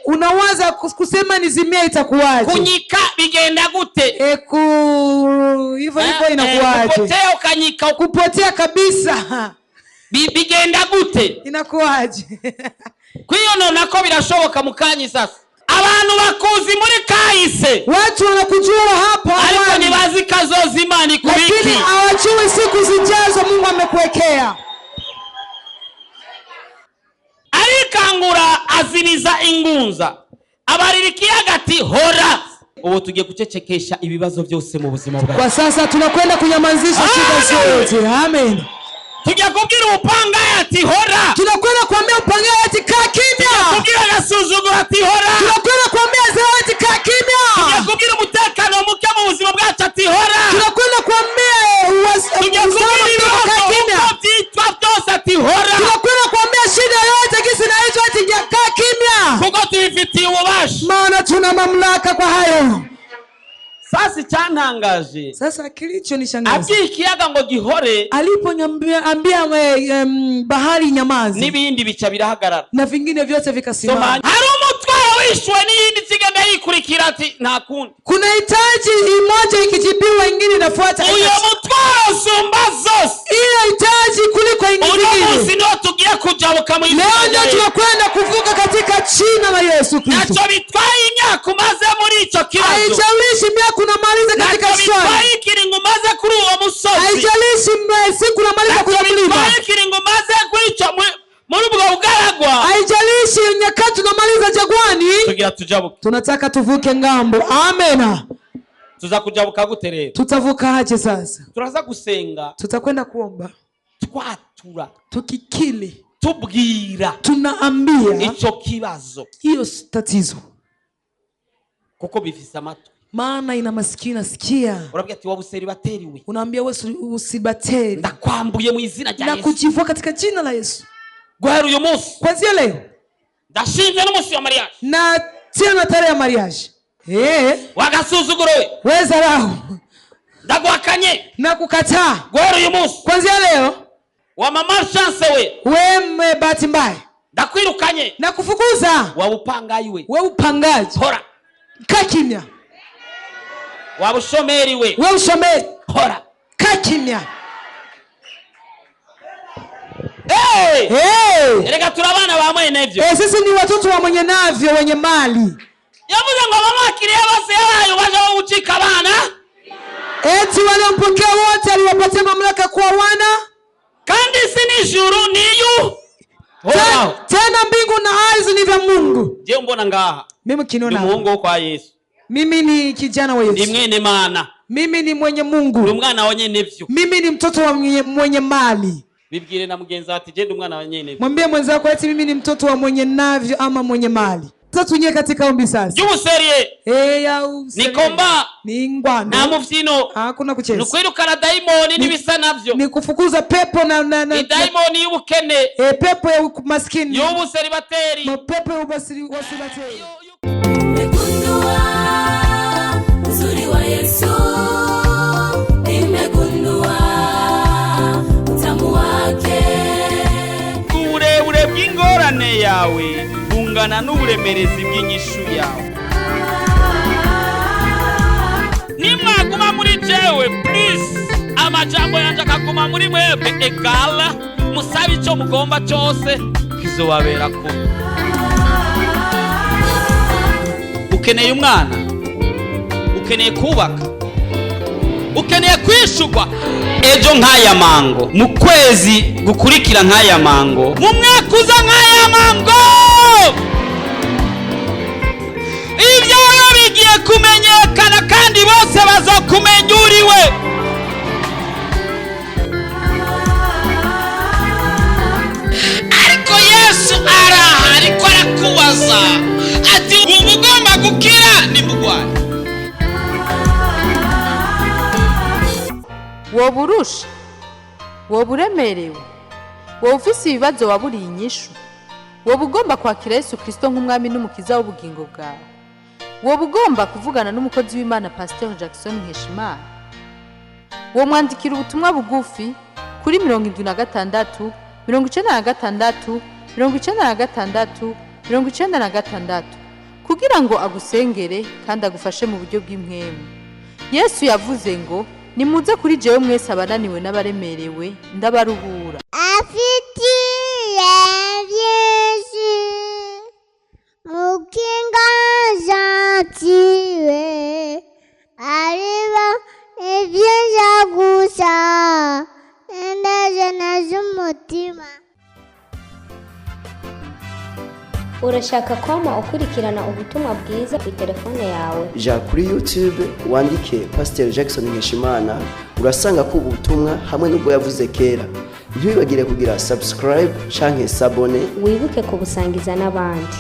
Unawaza kusema nizimia itakuwaje?
Kunyika bigenda gute?
Hivyo inakuwaje?
Kupotea ukanyika.
Kupotea kabisa.
Bigenda gute?
Inakuwaje?
Kwiyo nako birashoboka mukanyi sasa. Abantu bakuzi muri kahise.
Watu wanakujua hapa.
Ariko nibazi kazoza Imana ikubiki.
Lakini hawajui siku zijazo Mungu amekuwekea.
Arikangura aziniza ingunza. Abaririkia gati hora. Ubu tugiye kucecekesha ibibazo byose mu buzima bwawe.
Kwa sasa tunakwenda kunyamazisha shida zote. Amen.
Tujya kubwira upanga ati hora.
Tunakwenda kuambia upanga ati kaa kimya.
Kubwira gasuzugura ati hora.
Tunakwenda kuambia zawadi kaa kimya.
Tujya kubwira umutekano muke mu buzima bwacu ati hora.
Tunakwenda kuambia
tujya kubwira ibibazo byitwa byose ati hora.
Tunakwenda kuambia shida yote kisi naitwa ati kaa kimya.
Kuko tubifitiye ububasha.
Maana tuna mamlaka kwa hayo.
Sasa cyana icyantangaje
Sasa kilichonishangaza
abwiye ikiyaga ngo gihore
aliponiambia bahari nyamazi
n'ibindi bica birahagarara
na vingine vyote vikasimama.
Hari umutwaro wishwe n'iyindi kigenda yikurikira ati nta kundi.
Kuna hitaji imoja ikijibiwa ingine inafuata.
Uyo mutwaro usumba zose.
Ile hitaji kuliko ingine.
Uno munsi ndio tugiye kujabuka mu
leo ndio tunakwenda kuvuka katika jina la Yesu Kristo.
Nacho bitwaye imyaka umaze muri ico kibazo.
Haijalishi miaka unamaliza katika swali.
Bitwaye kiringo umaze kuri uwo musozi.
Haijalishi siku unamaliza kwenye mlima.
Bitwaye kiringo umaze kuri ico muri ubwo bugaragwa.
Haijalishi nyakati unamaliza jagwani.
Tugira tujabuke.
Tunataka tuvuke ngambo. Amena.
Tuza kujabuka gute rero?
Tutavuka aje sasa?
Turaza gusenga.
Tutakwenda kuomba.
Twatura.
Tukikili.
Tubwira.
Tunaambia.
Ico kibazo.
Hiyo tatizo.
Kuko bifise amatwi.
Maana ina masikio nasikia.
Urabwira ati wabuseri bateriwe.
Unaambia wewe usibateri.
Ndakwambuye mu izina rya Yesu.
Na kujivua katika jina la Yesu.
Guhera uyu munsi.
Kwanzia leo.
Ndashinze n'umunsi wa mariage.
Na tena tarehe ya mariage.
Wagasuzuguro we.
Weza raho.
Ndaguhakanye.
Na kukataa.
Guhera uyu munsi.
Kwanzia leo.
Wa mama chance we.
Wewe bahati mbaya.
Ndakwirukanye.
Na kufukuza.
Wa upangayi we.
Wewe upangaji.
Hora.
Kaa kimya.
Wa bushomeri we.
Wewe ushomeri.
Hora.
Kaa kimya.
Erega turabana ba mwene navyo.
Sisi ni watoto wa mwenye navyo wenye mali.
Yavuze ngo bamakiriye bose yabaye baje gucika abana.
Eti waliompokea wote aliwapatia mamlaka kuwa wana.
Kandi si ni juru niyu.
Tena mbingu na ardhi ni vya Mungu.
Je, mbona ngaha?
Mimi kinona.
Ni Mungu kwa Yesu.
Mimi ni kijana wa Yesu.
Ni mwene mana.
Mimi ni mwenye Mungu.
Ni umwana wa nyenevyo.
Mimi ni mtoto wa mwenye mali.
Bibwire na mugenzi ati je ndi umwana wa nyenevyo.
Mwambie mwenzako eti mimi ni mtoto wa mwenye navyo ama mwenye mali. Sasa tuingie katika ombi sasa.
Jubuserie.
Ya userie.
Nikomba.
Ni ngwano.
Na mufino.
Hakuna kucheza.
Nukwirukana daimoni nibisa navyo.
Ni kufukuza pepo na
ni daimoni y'ubukene.
Pepo ya maskini.
Y'ubuseri bateri.
Pepo ya ubasiri bateri.
Nimegundua uzuri wa Yesu. Nimegundua utamu wake.
Uburebure bw'ingorane yawe bungana n'uburemerezi bw'inyishu yawe. Nimwaguma muri jewe please amajambo yanje akaguma muri mwebwe egala musabe ico mugomba cyose kizobabera ko. Ukeneye umwana, ukeneye kubaka, ukeneye kwishugwa ejo nk'aya mango, mu kwezi gukurikira nk'aya mango, mu mwaka uza nk'aya mango, ibyawe bigiye kumenyekana kandi bose bazokumenya uriwe. Ariko Yesu araha ariko arakubaza ati ubu ugomba gukira nimugwane.
woba urusha, woba uremerewe, woba ufise ibibazo waburiye inyishu, woba ugomba kwakira Yesu Kristo nk'umwami n'umukiza w'ubugingo bwawe, woba ugomba kuvugana n'umukozi w'Imana Pastor Jackson Nkeshimana, wo mwandikira ubutumwa bugufi kuri 76 96 96 96 kugira ngo agusengere kandi agufashe mu buryo bw'impwemu. Yesu yavuze ngo nimuze kuri jewe mwese abananiwe n'abaremerewe ndabaruhura.
Afitiye Yesu mukinga zatiwe ariba ibyiza gusa ndaje z'umutima.
Urashaka kwama ukurikirana ubutumwa bwiza kuri telefone yawe?
Ja kuri YouTube wandike Pastor Jackson Nkeshimana urasanga ko ubutumwa hamwe n'ubwo yavuze kera. Ntibibagire kugira subscribe canke s'abone.
Wibuke kubusangiza n'abandi.